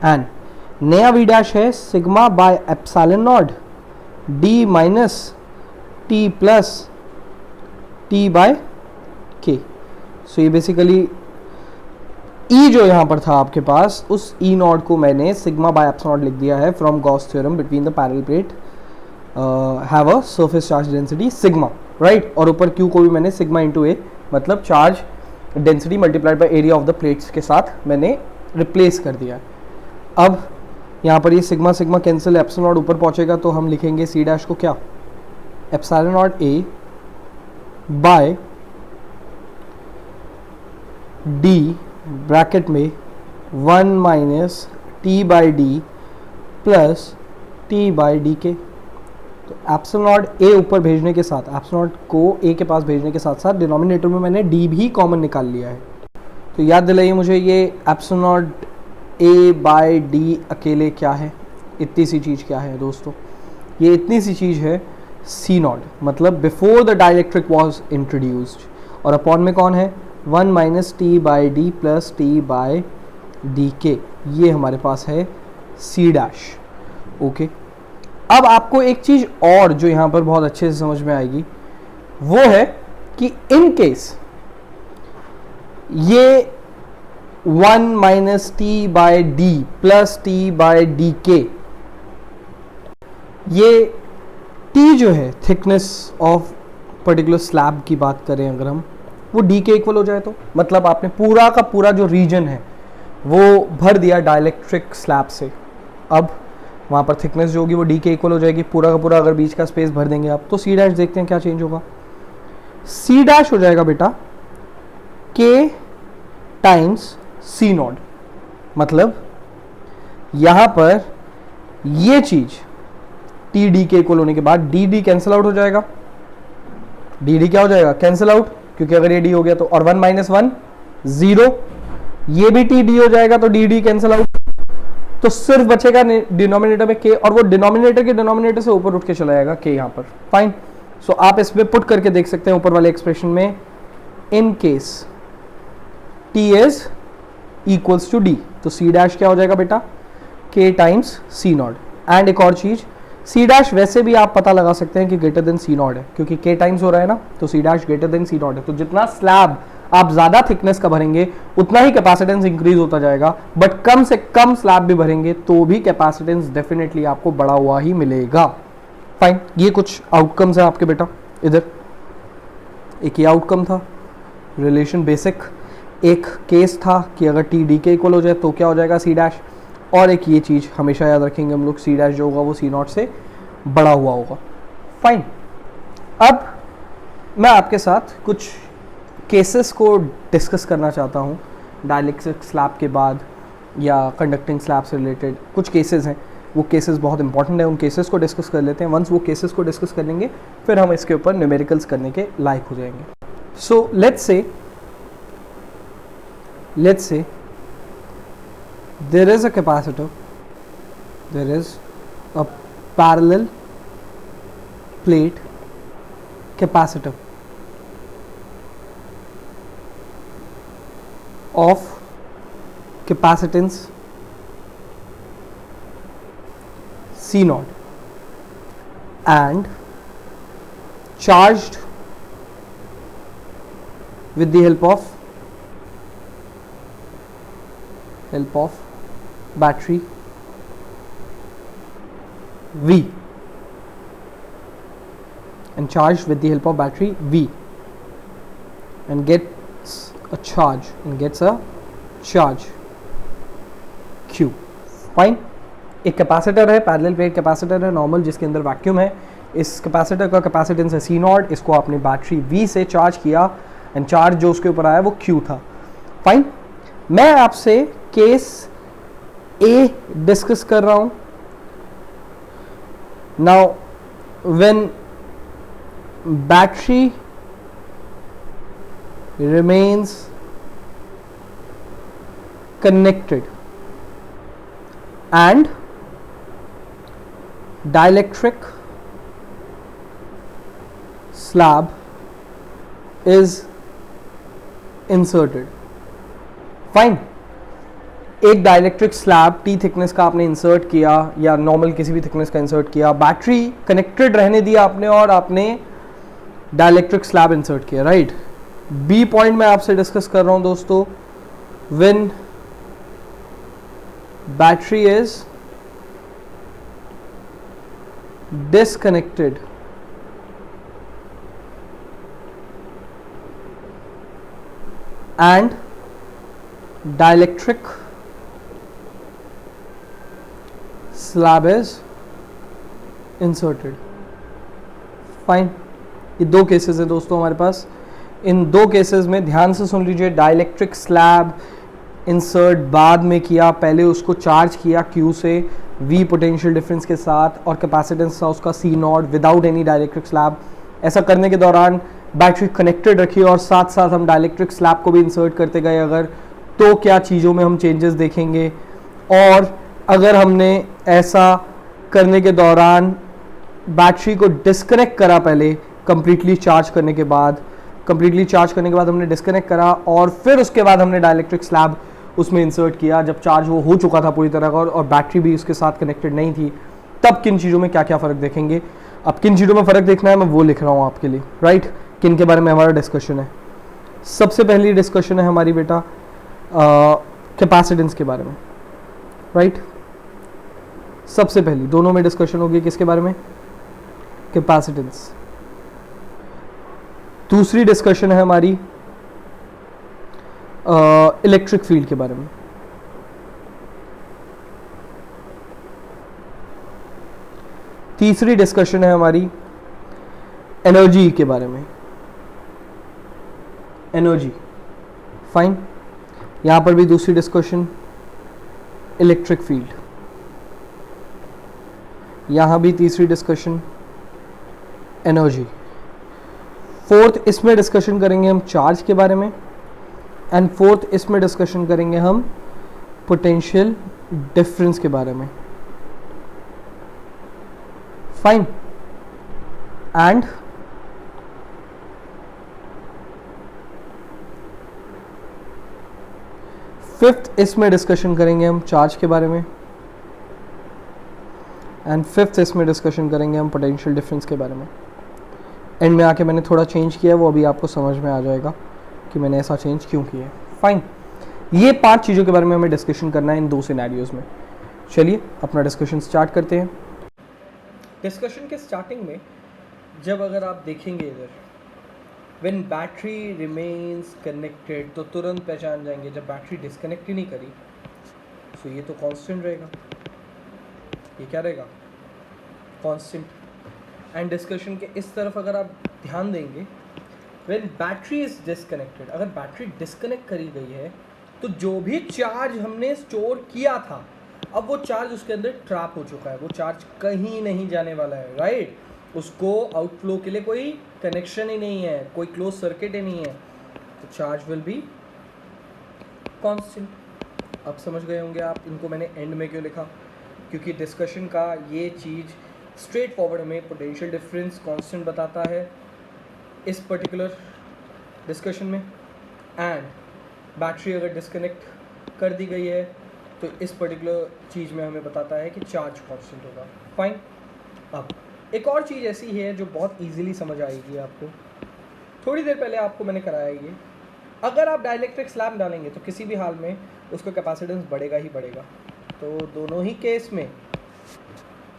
एंड नया V डैश है sigma by epsilon nought D minus T plus T by K. So ये बेसिकली E जो यहाँ पर था आपके पास, उस E नॉट को मैंने सिग्मा बाय एप्सिलॉन नॉट लिख दिया है from Gauss theorem between the parallel plate have a surface charge density sigma, right. और ऊपर Q को भी मैंने सिग्मा इंटू ए मतलब charge density multiplied by area of the plates के साथ मैंने रिप्लेस कर दिया है। अब यहाँ पर ये sigma sigma cancel, epsilon nought ऊपर पहुँचेगा तो हम लिखेंगे C डैश को क्या? Epsilon nought A by D bracket में 1 minus T by D plus T by D K. तो एप्सिलॉन नॉट ए ऊपर भेजने के साथ, एप्सिलॉन नॉट को ए के पास भेजने के साथ साथ डिनोमिनेटर में मैंने डी भी कॉमन निकाल लिया है। तो याद दिलाइए मुझे, ये epsilon nought A by D अकेले क्या है, इतनी सी चीज़ क्या है दोस्तों, ये इतनी सी चीज़ है सी नॉट, मतलब before the dielectric was introduced, और अपॉन में कौन है 1 minus T by D plus T by D के, ये हमारे पास है सी डैश। ओके, अब आपको एक चीज़ और जो यहाँ पर बहुत अच्छे से समझ में आएगी वो है कि इन केस ये 1 minus T by D plus T by D के, ये टी जो है थिकनेस ऑफ पर्टिकुलर स्लैब की बात करें अगर हम, वो डी के इक्वल हो जाए तो मतलब आपने पूरा का पूरा जो रीजन है वो भर दिया डाइलेक्ट्रिक स्लैब से। अब वहाँ पर थिकनेस जो होगी वो डी के इक्वल हो जाएगी, पूरा का पूरा अगर बीच का स्पेस भर देंगे आप, तो सी डैश देखते हैं क्या चेंज होगा। सी डैश हो जाएगा बेटा के टाइम्स सी नॉट, मतलब यहाँ पर ये चीज़ टी डी के इक्वल होने के बाद डी डी कैंसिल आउट हो जाएगा, डी डी क्या हो जाएगा कैंसिल आउट, क्योंकि अगर ये डी हो गया तो, और 1 माइनस 1 0, ये भी टी डी हो जाएगा तो डी डी कैंसिल आउट, तो सिर्फ बचेगा डिनोमिनेटर में के, और वो डिनोमिनेटर के डिनोमिनेटर से ऊपर उठ के चला जाएगा के यहाँ पर। फाइन, सो आप इसमें पुट करके देख सकते हैं ऊपर वाले एक्सप्रेशन में, in case T is equals to D, तो सी डैश क्या हो जाएगा बेटा के टाइम्स सी नॉट। एंड एक और चीज, सी डैश वैसे भी आप पता लगा सकते हैं कि ग्रेटर देन सी नॉट है, क्योंकि के टाइम्स हो रहा है ना, तो C dash greater than C nought है, तो जितना स्लैब आप ज्यादा थिकनेस का भरेंगे उतना ही कैपेसिटेंस इंक्रीज होता जाएगा, बट कम से कम स्लैब भी भरेंगे तो भी कैपेसिटेंस डेफिनेटली आपको बढ़ा हुआ ही मिलेगा। फाइन, ये कुछ आउटकम्स है आपके बेटा। इधर एक ये आउटकम था रिलेशन बेसिक, एक केस था कि अगर टी डी के इक्वल हो जाए तो क्या हो जाएगा सी डैश, और एक ये चीज़ हमेशा याद रखेंगे हम लोग, सी डैश जो होगा वो सी नॉट से बड़ा हुआ होगा। फाइन, अब मैं आपके साथ कुछ केसेस को डिस्कस करना चाहता हूँ डाइलेक्ट्रिक स्लैब के बाद, या कंडक्टिंग स्लैब से रिलेटेड कुछ केसेस हैं, वो केसेस बहुत इंपॉर्टेंट है, उन केसेस को डिस्कस कर लेते हैं। वंस वो केसेस को डिस्कस कर लेंगे फिर हम इसके ऊपर न्यूमेरिकल्स करने के लायक हो जाएंगे। So let's say there is a capacitor, there is a parallel plate capacitor of capacitance C naught and charged with the help of battery V, and charged with the help of battery V, and gets a charge Q. Fine, एक capacitor है, parallel plate capacitor है normal, जिसके अंदर vacuum है। इस capacitor का capacitance है सी not, इसको आपने बैटरी V से चार्ज किया, एंड चार्ज जो उसके ऊपर आया वो Q था। फाइन, मैं आपसे केस ए डिस्कस कर रहा हूं। Now when battery remains connected and dielectric slab is inserted. Fine, एक डाइलेक्ट्रिक स्लैब टी थिकनेस का आपने इंसर्ट किया, या नॉर्मल किसी भी थिकनेस का इंसर्ट किया, बैटरी कनेक्टेड रहने दिया आपने, और आपने डाइलेक्ट्रिक स्लैब इंसर्ट किया, राइट। बी पॉइंट में आपसे डिस्कस कर रहा हूं दोस्तों, when battery is disconnected and dielectric slab is inserted. Fine, ये दो केसेस है दोस्तों हमारे पास। इन दो केसेस में ध्यान से सुन लीजिए, डाइलेक्ट्रिक स्लैब इंसर्ट बाद में किया, पहले उसको चार्ज किया Q से V पोटेंशियल डिफरेंस के साथ और कैपेसिटेंस था उसका C not without any dielectric slab. ऐसा करने के दौरान बैटरी कनेक्टेड रखी और साथ साथ हम डाइलेक्ट्रिक स्लैब को भी इंसर्ट करते गए अगर, तो क्या चीज़ों में हम चेंजेस देखेंगे। और अगर हमने ऐसा करने के दौरान बैटरी को डिस्कनेक्ट करा पहले कंप्लीटली चार्ज करने के बाद हमने डिस्कनेक्ट करा और फिर उसके बाद हमने डाइलेक्ट्रिक स्लैब उसमें इंसर्ट किया जब चार्ज वो हो चुका था पूरी तरह का और बैटरी भी उसके साथ कनेक्टेड नहीं थी, तब किन चीज़ों में क्या क्या फ़र्क देखेंगे। अब किन चीज़ों में फ़र्क देखना है मैं वो लिख रहा हूँ आपके लिए, राइट। किन के बारे में हमारा डिस्कशन है। सबसे पहली डिस्कशन है हमारी बेटा कैपेसिटेंस के बारे में, राइट। सबसे पहली दोनों में डिस्कशन होगी किसके बारे में, कैपेसिटेंस। दूसरी डिस्कशन है हमारी इलेक्ट्रिक फील्ड के बारे में। तीसरी डिस्कशन है हमारी एनर्जी के बारे में, एनर्जी, फाइन। यहां पर भी दूसरी डिस्कशन इलेक्ट्रिक फील्ड, यहां भी तीसरी डिस्कशन एनर्जी। फोर्थ इसमें डिस्कशन करेंगे हम चार्ज के बारे में एंड फोर्थ इसमें डिस्कशन करेंगे हम पोटेंशियल डिफरेंस के बारे में, फाइन। एंड फिफ्थ इसमें डिस्कशन करेंगे हम चार्ज के बारे में एंड फिफ्थ इसमें डिस्कशन करेंगे हम पोटेंशियल डिफरेंस के बारे में। एंड में आके मैंने थोड़ा चेंज किया, वो अभी आपको समझ में आ जाएगा कि मैंने ऐसा चेंज क्यों किया है, फाइन। ये 5 चीज़ों के बारे में हमें डिस्कशन करना है इन 2 सिनेरियोज में। चलिए अपना डिस्कशन स्टार्ट करते हैं। डिस्कशन के स्टार्टिंग में जब अगर आप देखेंगे इधर व्हेन बैटरी रिमेन्स कनेक्टेड तो तुरंत पहचान जाएंगे। जब बैटरी डिस्कनेक्ट ही नहीं करी तो ये तो कांस्टेंट रहेगा, ये क्या रहेगा, कांस्टेंट। एंड डिस्कशन के इस तरफ अगर आप ध्यान देंगे व्हेन बैटरी इज डिस्कनेक्टेड, अगर बैटरी डिस्कनेक्ट करी गई है तो जो भी चार्ज हमने स्टोर किया था अब वो चार्ज उसके अंदर ट्रैप हो चुका है, वो चार्ज कहीं नहीं जाने वाला है, राइट। उसको आउटफ्लो के लिए कोई कनेक्शन ही नहीं है, कोई क्लोज सर्किट ही नहीं है, तो चार्ज विल बी कांस्टेंट। अब समझ गए होंगे आप इनको मैंने एंड में क्यों लिखा, क्योंकि डिस्कशन का ये चीज़ स्ट्रेट फॉरवर्ड हमें पोटेंशियल डिफरेंस कांस्टेंट बताता है इस पर्टिकुलर डिस्कशन में। एंड बैटरी अगर डिस्कनेक्ट कर दी गई है तो इस पर्टिकुलर चीज़ में हमें बताता है कि चार्ज कांस्टेंट होगा, फाइन। अब एक और चीज़ ऐसी है जो बहुत इजीली समझ आएगी आपको, थोड़ी देर पहले आपको मैंने कराया ये, अगर आप डाइलेक्ट्रिक स्लैब डालेंगे तो किसी भी हाल में उसका कैपेसिटेंस बढ़ेगा ही बढ़ेगा। तो दोनों ही केस में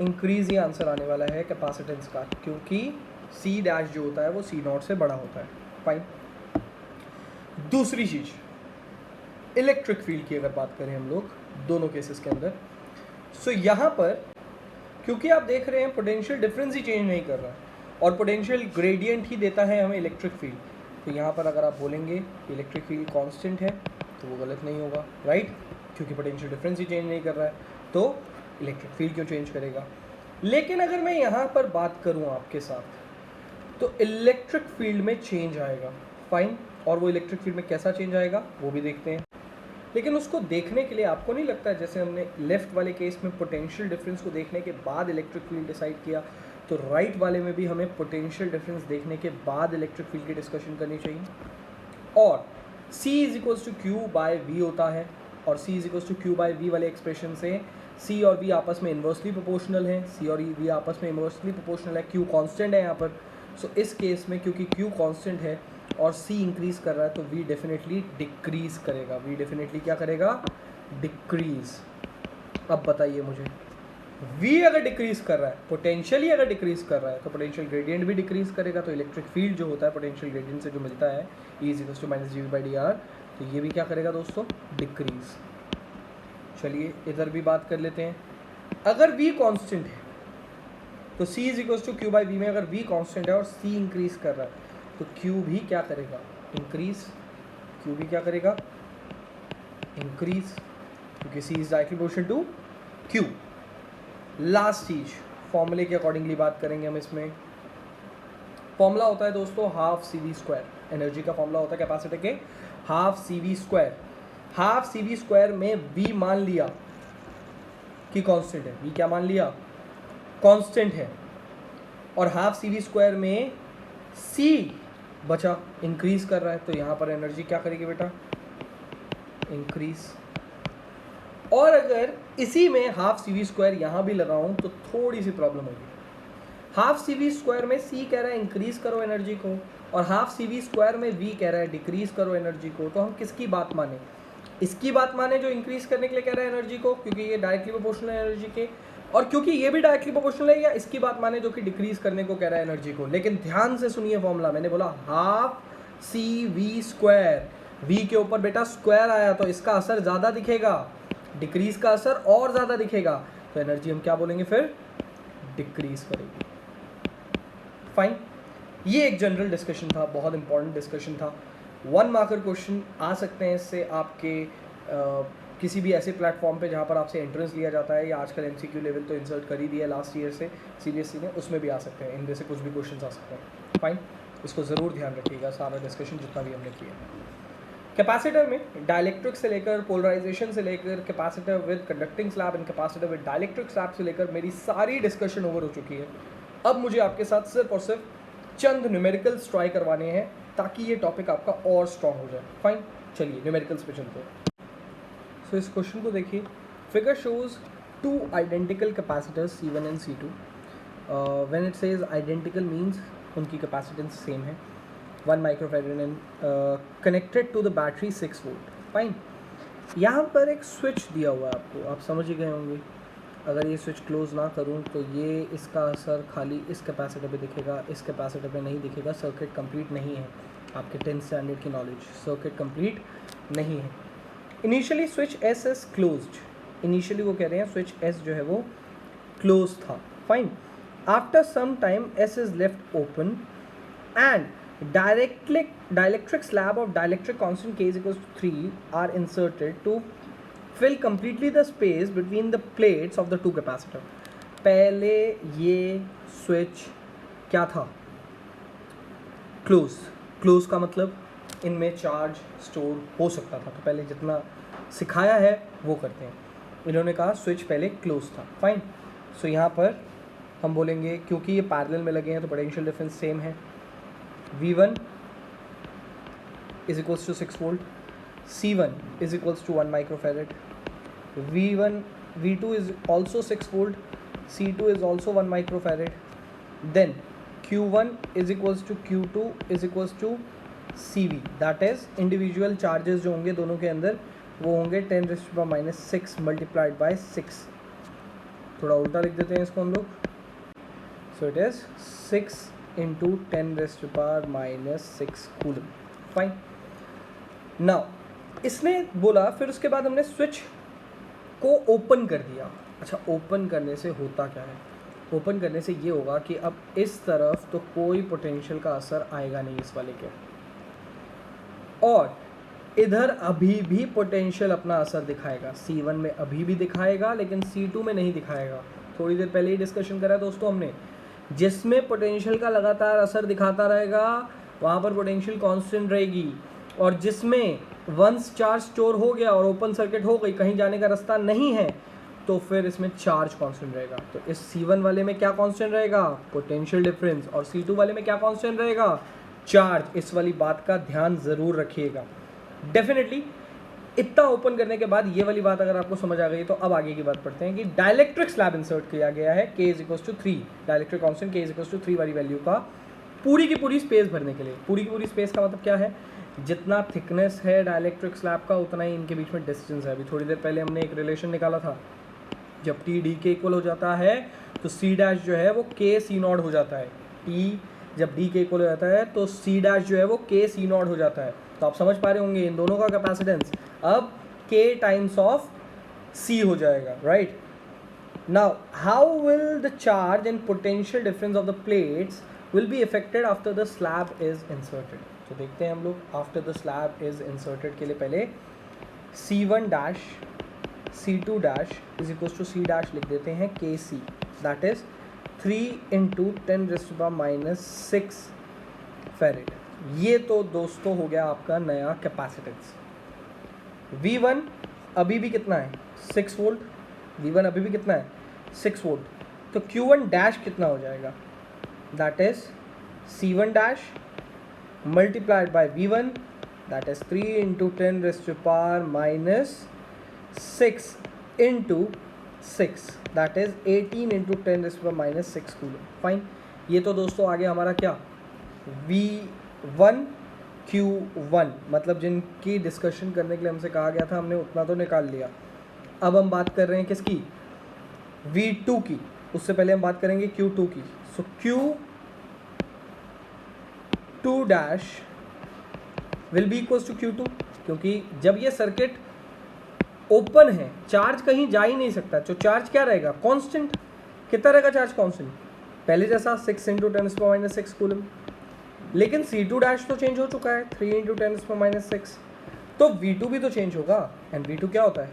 इंक्रीज ही आंसर आने वाला है कैपेसिटेंस का, क्योंकि C डैश जो होता है वो C नॉट से बड़ा होता है, फाइन। दूसरी चीज़ इलेक्ट्रिक फील्ड की अगर बात करें हम लोग दोनों केसेस के अंदर, सो यहाँ पर क्योंकि आप देख रहे हैं पोटेंशियल डिफरेंस ही चेंज नहीं कर रहा है और पोटेंशियल ग्रेडियंट ही देता है हमें इलेक्ट्रिक फील्ड, तो यहाँ पर अगर आप बोलेंगे इलेक्ट्रिक फील्ड कांस्टेंट है तो वो गलत नहीं होगा, राइट। क्योंकि पोटेंशियल डिफरेंस ही चेंज नहीं कर रहा है तो इलेक्ट्रिक फील्ड क्यों चेंज करेगा। लेकिन अगर मैं यहाँ पर बात करूँ आपके साथ तो इलेक्ट्रिक फील्ड में चेंज आएगा, फाइन। और वो इलेक्ट्रिक फील्ड में कैसा चेंज आएगा वो भी देखते हैं। लेकिन उसको देखने के लिए आपको नहीं लगता है जैसे हमने लेफ़्ट वाले केस में पोटेंशियल डिफरेंस को देखने के बाद इलेक्ट्रिक फील्ड डिसाइड किया, तो राइट वाले में भी हमें पोटेंशियल डिफरेंस देखने के बाद इलेक्ट्रिक फील्ड की डिस्कशन करनी चाहिए। और C is Q by V होता है और C is Q by V वाले एक्सप्रेशन से C और V आपस में इन्वर्सली प्रोपोर्शनल है, C और V आपस में इन्वर्सली प्रोपोर्शनल है, Q कांस्टेंट है यहाँ पर। सो इस केस में क्योंकि Q कांस्टेंट है और C इंक्रीज़ कर रहा है तो V डेफिनेटली डिक्रीज़ करेगा, V डेफिनेटली क्या करेगा, डिक्रीज़। अब बताइए मुझे, V अगर डिक्रीज़ कर रहा है, पोटेंशियली अगर डिक्रीज़ कर रहा है तो पोटेंशियल ग्रेडियंट भी डिक्रीज़ करेगा, तो इलेक्ट्रिक फील्ड जो होता है पोटेंशियल ग्रेडियंट से जो मिलता है E is equals to minus dV/dr, तो ये भी क्या करेगा दोस्तों, डिक्रीज़। चलिए इधर भी बात कर लेते हैं। अगर V कांस्टेंट है तो C is equals to Q by V में अगर V कांस्टेंट है और C इंक्रीज़ कर रहा है तो Q भी क्या करेगा, इंक्रीज़। Q भी क्या करेगा, इंक्रीज, क्योंकि C is directly proportional to Q. Last चीज फॉर्मूले के अकॉर्डिंगली बात करेंगे हम। इसमें फॉर्मूला होता है दोस्तों half C V square, energy का फॉर्मूला होता है कैपेसिटर के half C V square. Half C V square में वी मान लिया कि कांस्टेंट है, वी क्या मान लिया, कांस्टेंट है, और हाफ सी वी स्क्वायर में सी बचा, इंक्रीज कर रहा है, तो यहाँ पर एनर्जी क्या करेगी बेटा, इंक्रीज। और अगर इसी में हाफ सी वी स्क्वायर यहाँ भी लगाऊं तो थोड़ी सी प्रॉब्लम होगी। हाफ सी वी स्क्वायर में सी कह रहा है इंक्रीज करो एनर्जी को, और हाफ सी वी स्क्वायर में वी कह रहा है डिक्रीज करो एनर्जी को, तो हम किसकी बात माने, इसकी बात माने जो इंक्रीज करने के लिए कह रहा है एनर्जी को, क्योंकि ये डायरेक्टली प्रोपोर्शनल है एनर्जी के, और क्योंकि ये भी डायरेक्टली प्रोपोर्शनल है, या इसकी बात माने जो कि डिक्रीज करने को कह रहा है एनर्जी को। लेकिन ध्यान से सुनिए फॉर्मूला, मैंने बोला half C V square, V के ऊपर बेटा स्क्वायर आया तो इसका असर ज़्यादा दिखेगा, डिक्रीज का असर और ज़्यादा दिखेगा, तो एनर्जी हम क्या बोलेंगे फिर, डिक्रीज करेगी। फाइन, ये एक जनरल डिस्कशन था, बहुत इंपॉर्टेंट डिस्कशन था। 1 मार्कर क्वेश्चन आ सकते हैं इससे आपके किसी भी ऐसे प्लेटफॉर्म पे जहाँ पर आपसे एंट्रेंस लिया जाता है, या आजकल एमसीक्यू लेवल तो इंसर्ट कर ही दिया लास्ट ईयर से सीबीएसई ने, उसमें भी आ सकते हैं, इनमें से कुछ भी क्वेश्चन आ सकते हैं। फाइन, इसको ज़रूर ध्यान रखिएगा सारा डिस्कशन जितना भी हमने किया। कैपेसिटर में डाइलेक्ट्रिक से लेकर पोलराइजेशन से लेकर capacitor with conducting slab and capacitor with dielectric slab से लेकर मेरी सारी डिस्कशन ओवर हो चुकी है। अब मुझे आपके साथ सिर्फ और सिर्फ चंद न्यूमेरिकल्स ट्राई करवाने हैं ताकि ये टॉपिक आपका और स्ट्रॉन्ग हो जाए। फाइन, चलिए न्यूमेरिकल्स पे चलते हैं। सो इस क्वेश्चन को देखिए, figure shows 2 identical capacitors C1 and C2। When it says identical means उनकी कैपेसिटेंस सेम है, 1 microfarad and connected to the battery 6 volt. Fine, यहाँ पर एक स्विच दिया हुआ है आपको, आप समझ ही गए होंगे। अगर ये स्विच क्लोज ना करूँ तो ये इसका असर खाली इस कैपेसिटर पे दिखेगा, इस कैपेसिटर पे नहीं दिखेगा, सर्किट कंप्लीट नहीं है। आपके 10th स्टैंडर्ड की नॉलेज, सर्किट कंप्लीट नहीं है। Initially switch S is closed, initially वो कह रहे हैं स्विच एस जो है वो क्लोज था। Fine, after some time S is left open and dielectric slab of dielectric constant K is equals to 3 are inserted to fill completely the space between the plates of the two capacitor। पहले ये switch क्या था, close का मतलब इनमें charge store हो सकता था, तो पहले जितना सिखाया है वो करते हैं। इन्होंने कहा स्विच पहले क्लोज था। फाइन, सो यहाँ पर हम बोलेंगे क्योंकि ये पैरेलल में लगे हैं तो पोटेंशियल डिफरेंस सेम है। V1 is equals to 6 volt, C1 is equals to 1 microfarad, V2 is also 6 volt, C2 is also 1 microfarad, then Q1 is equals to Q2 is equals to CV, that is individual charges जो होंगे दोनों के अंदर वो होंगे 10⁻⁻6 multiplied by 6। थोड़ा उल्टा लिख देते हैं इसको हम लोग, so it is 6 into 10⁻⁻6 coulomb. Fine, now इसने बोला, फिर उसके बाद हमने स्विच को ओपन कर दिया। अच्छा, ओपन करने से होता क्या है, ओपन करने से ये होगा कि अब इस तरफ तो कोई पोटेंशियल का असर आएगा नहीं इस वाले के, और इधर अभी भी पोटेंशियल अपना असर दिखाएगा। C1 में अभी भी दिखाएगा लेकिन C2 में नहीं दिखाएगा। थोड़ी देर पहले ही डिस्कशन करा दोस्तों हमने, जिसमें पोटेंशियल का लगातार असर दिखाता रहेगा वहाँ पर पोटेंशियल कांस्टेंट रहेगी, और जिसमें वंस चार्ज स्टोर हो गया और ओपन सर्किट हो गई, कहीं जाने का रास्ता नहीं है, तो फिर इसमें चार्ज कांस्टेंट रहेगा। तो इस C1 वाले में क्या कांस्टेंट रहेगा, पोटेंशियल डिफरेंस, और C2 वाले में क्या कांस्टेंट रहेगा, चार्ज। इस वाली बात का ध्यान ज़रूर रखिएगा डेफिनेटली। इतना ओपन करने के बाद ये वाली बात अगर आपको समझ आ गई तो अब आगे की बात पढ़ते हैं कि डाइलेक्ट्रिक स्लैब इंसर्ट किया गया है K is equals to 3, dielectric constant K is equals to 3 वाली वैल्यू का पूरी की पूरी स्पेस भरने के लिए। पूरी की पूरी स्पेस का मतलब क्या है, जितना थिकनेस है डाइलेक्ट्रिक स्लैब का उतना ही इनके बीच में डिस्टेंस है। अभी थोड़ी देर पहले हमने एक रिलेशन निकाला था, जब T D के इक्वल हो जाता है तो C डैश जो है वो K C नॉट हो जाता है। T जब D के इक्वल हो जाता है तो C डैश जो है वो K C नॉट हो जाता है। तो आप समझ पा रहे होंगे इन दोनों का कैपेसिटेंस अब K टाइम्स ऑफ C हो जाएगा, right. Now how will the charge and potential difference of the plates will be affected after the slab is inserted. तो देखते हैं हम लोग after the slab is inserted के लिए पहले C1 dash C2 dash is equal to C dash लिख देते हैं KC, दैट इज 3 × 10⁻⁻6 फैरेड। ये तो दोस्तों हो गया आपका नया कैपेसिटेंस। V1 अभी भी कितना है 6 वोल्ट, V1 अभी भी कितना है 6 वोल्ट, तो Q1 डैश कितना हो जाएगा, that is C1 dash multiplied by V1, that is 3 × 10⁻⁻6 × 6, that is 18 × 10⁻⁻6 coulomb. Fine, ये तो दोस्तों आ गया हमारा क्या V1 Q1, मतलब जिनकी डिस्कशन करने के लिए हमसे कहा गया था हमने उतना तो निकाल लिया। अब हम बात कर रहे हैं किसकी, V2 की। उससे पहले हम बात करेंगे Q2 की। So Q2 dash will be equals to Q2, क्योंकि जब ये सर्किट ओपन है चार्ज कहीं जा ही नहीं सकता, तो चार्ज क्या रहेगा कांस्टेंट। कितना रहेगा चार्ज कांस्टेंट, पहले जैसा 6 × 10⁻⁻6 कूलम। लेकिन C2 डैश तो चेंज हो चुका है 3 × 10⁻⁻6, तो V2 भी तो चेंज होगा, एंड V2 क्या होता है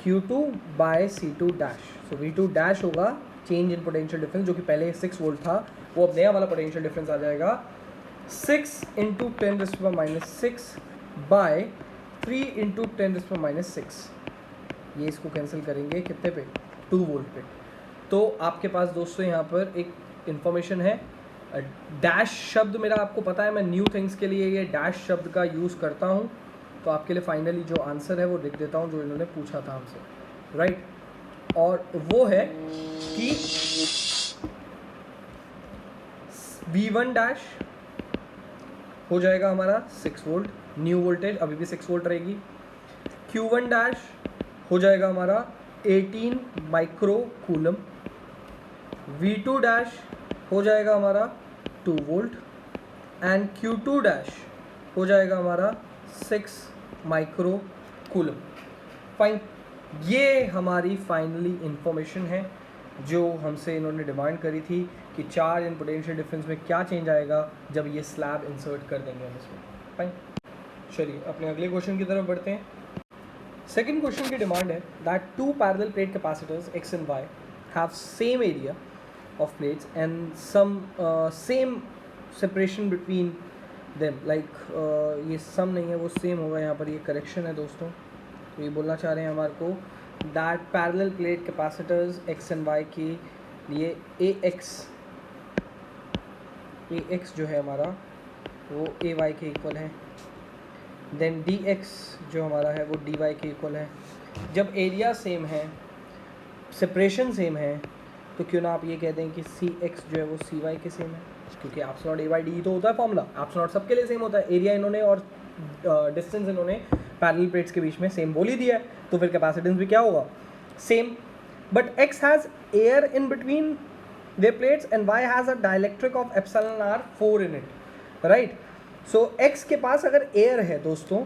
Q2 बाय C2 डैश। सो V2 डैश होगा चेंज इन पोटेंशियल डिफरेंस, जो कि पहले 6 वोल्ट था, वो अब नया वाला पोटेंशियल डिफरेंस आ जाएगा 6 × 10⁻⁻6 बाय 3 × 10⁻⁻6। ये इसको कैंसिल करेंगे कितने पे 2 वोल्ट पे। तो आपके पास दोस्तों यहाँ पर एक इन्फॉर्मेशन है, डैश शब्द मेरा आपको पता है, मैं न्यू थिंग्स के लिए ये डैश शब्द का यूज़ करता हूँ। तो आपके लिए फाइनली जो आंसर है वो लिख देता हूँ जो इन्होंने पूछा था हमसे, राइट। और वो है कि V1 डैश हो जाएगा हमारा 6 वोल्ट, न्यू वोल्टेज अभी भी 6 वोल्ट रहेगी। Q1 डैश हो जाएगा हमारा 18 माइक्रो कूलम। V2 डैश हो जाएगा हमारा 2 वोल्ट, एंड Q2 डैश हो जाएगा हमारा 6 माइक्रो कूलम। फाइन, ये हमारी फाइनली इंफॉर्मेशन है जो हमसे इन्होंने डिमांड करी थी कि चार्ज एंड पोटेंशियल डिफरेंस में क्या चेंज आएगा जब ये स्लैब इंसर्ट कर देंगे हम इसमें। फाइन, चलिए अपने अगले क्वेश्चन की तरफ बढ़ते हैं। सेकेंड क्वेश्चन की डिमांड है that 2 parallel plate capacitors X and Y have same area of plates and some same separation between them, like ये सम नहीं है वो सेम होगा, यहाँ पर ये करेक्शन है दोस्तों। तो ये बोलना चाह रहे हैं हमारे को that parallel plate capacitors X and Y के लिए AX जो है हमारा वो AY के इक्वल है, देन DX जो हमारा है वो DY के इक्वल है। जब एरिया सेम है, सेपरेशन सेम है, तो क्यों ना आप ये कह दें कि CX जो है वो CY के सेम है, क्योंकि एप्सिलॉन AY/D तो होता है फॉर्मूला, एप्सिलॉन सबके लिए सेम होता है। एरिया इन्होंने और डिस्टेंस इन्होंने पैरेलल प्लेट्स के बीच में सेम बोल ही दिया है, तो फिर कैपेसिटेंस भी क्या होगा same. But X has air in between their plates and Y has a dielectric of epsilon r4 in it, right? So X के पास अगर एयर है दोस्तों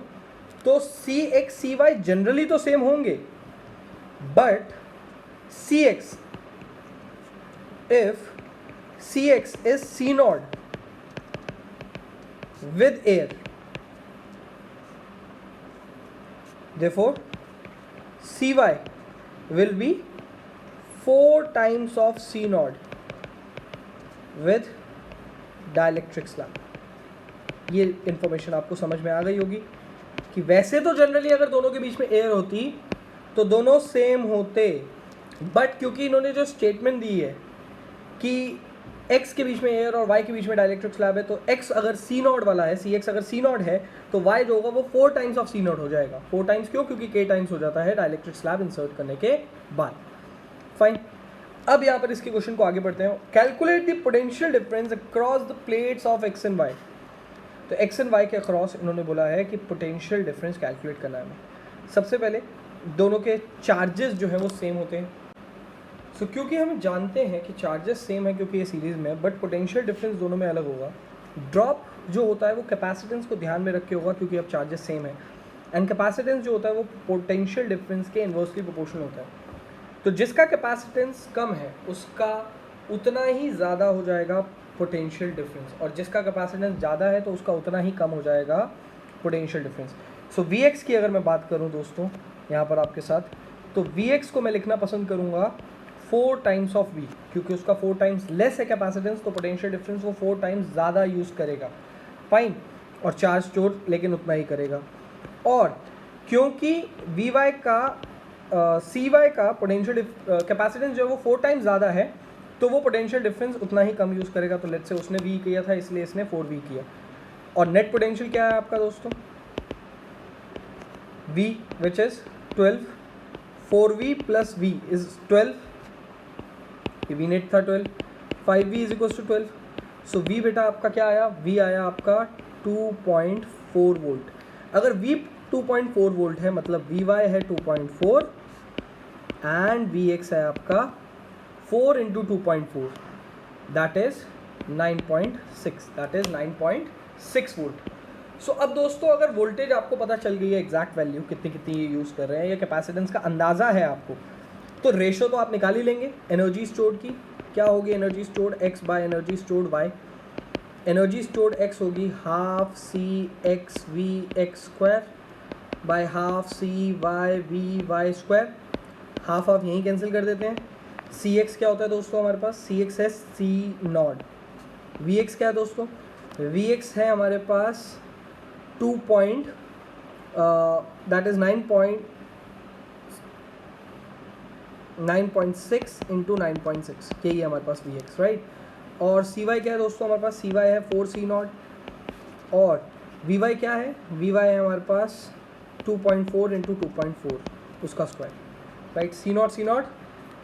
तो CX CY जनरली तो सेम होंगे, but CX if CX is C0 with air, therefore CY will be 4 times of C0 with dielectric slab। ये information आपको समझ में आ गई होगी कि वैसे तो जनरली अगर दोनों के बीच में एयर होती तो दोनों सेम होते, बट क्योंकि इन्होंने जो स्टेटमेंट दी है कि x के बीच में एयर और y के बीच में डाइलेक्ट्रिक स्लैब है, तो x अगर C0 वाला है, CX अगर C0 है, तो y जो होगा वो 4 टाइम्स ऑफ C0 हो जाएगा। 4 टाइम्स क्यों, क्योंकि k टाइम्स हो जाता है डाइलेक्ट्रिक स्लैब इंसर्ट करने के बाद। फाइन, अब यहाँ पर इसके क्वेश्चन को आगे बढ़ते हैं। Calculate the potential difference across the plates of x and y। तो x एंड y के अक्रॉस इन्होंने बोला है कि पोटेंशियल डिफरेंस कैलकुलेट करना है हमें। सबसे पहले दोनों के चार्जेस जो है वो सेम होते हैं। सो क्योंकि हम जानते हैं कि चार्जेस सेम है क्योंकि ये सीरीज़ में है, बट पोटेंशियल डिफरेंस दोनों में अलग होगा। ड्रॉप जो होता है वो कैपेसिटेंस को ध्यान में रख के होगा क्योंकि अब चार्जेस सेम है, एंड कैपेसिटेंस जो होता है वो पोटेंशियल डिफरेंस के इन्वर्सली प्रोपोर्शनल होता है। तो जिसका कैपेसिटेंस कम है उसका उतना ही ज़्यादा हो जाएगा पोटेंशियल डिफरेंस, और जिसका कैपेसिटेंस ज़्यादा है तो उसका उतना ही कम हो जाएगा पोटेंशियल डिफरेंस। सो Vx की अगर मैं बात करूं दोस्तों यहाँ पर आपके साथ, तो Vx को मैं लिखना पसंद करूंगा 4 टाइम्स ऑफ V, क्योंकि उसका 4 टाइम्स लेस है कैपेसिटेंस, तो पोटेंशियल डिफरेंस वो 4 टाइम्स ज़्यादा यूज़ करेगा, फाइन, और चार्ज स्टोर लेकिन उतना ही करेगा। और क्योंकि Vy का Cy का पोटेंशियल कैपेसिटेंस जो है वो 4 टाइम्स ज़्यादा है, तो वो पोटेंशियल डिफरेंस उतना ही कम यूज़ करेगा। तो लेट्स से उसने V किया था इसलिए इसने 4V किया। और नेट पोटेंशियल क्या है आपका दोस्तों, V which is 12, 4V plus V is 12, V net था 12, 5V is equal to 12। So V बेटा आपका क्या आया, V आया आपका 2.4 वोल्ट। अगर V 2.4 वोल्ट है मतलब Vy है 2.4 एंड Vx है आपका 4 into 2.4 that is 9.6, that is 9.6 volt. So अब दोस्तों अगर वोल्टेज आपको पता चल गई है एग्जैक्ट वैल्यू कितनी कितनी ये यूज़ कर रहे हैं, या कैपेसिटेंस का अंदाज़ा है आपको, तो रेशो तो आप निकाल ही लेंगे एनर्जी स्टोर्ड की। क्या होगी energy stored, x by energy stored y। Energy stored x होगी half C X V X square by half C Y V Y square. Half half यहीं कैंसिल कर देते हैं। सी एक्स क्या होता है दोस्तों हमारे पास, सी एक्स है सी नॉट। वी एक्स क्या है दोस्तों, वी एक्स है हमारे पास 2 पॉइंट दैट इज 9.6 इंटू 9.6, यही है हमारे पास वी एक्स, राइट। और सी वाई क्या है दोस्तों हमारे पास, सी वाई है 4 सी नॉट। और वी वाई क्या है, वी वाई है हमारे पास 2.4 इंटू 2.4 उसका square, right. C nought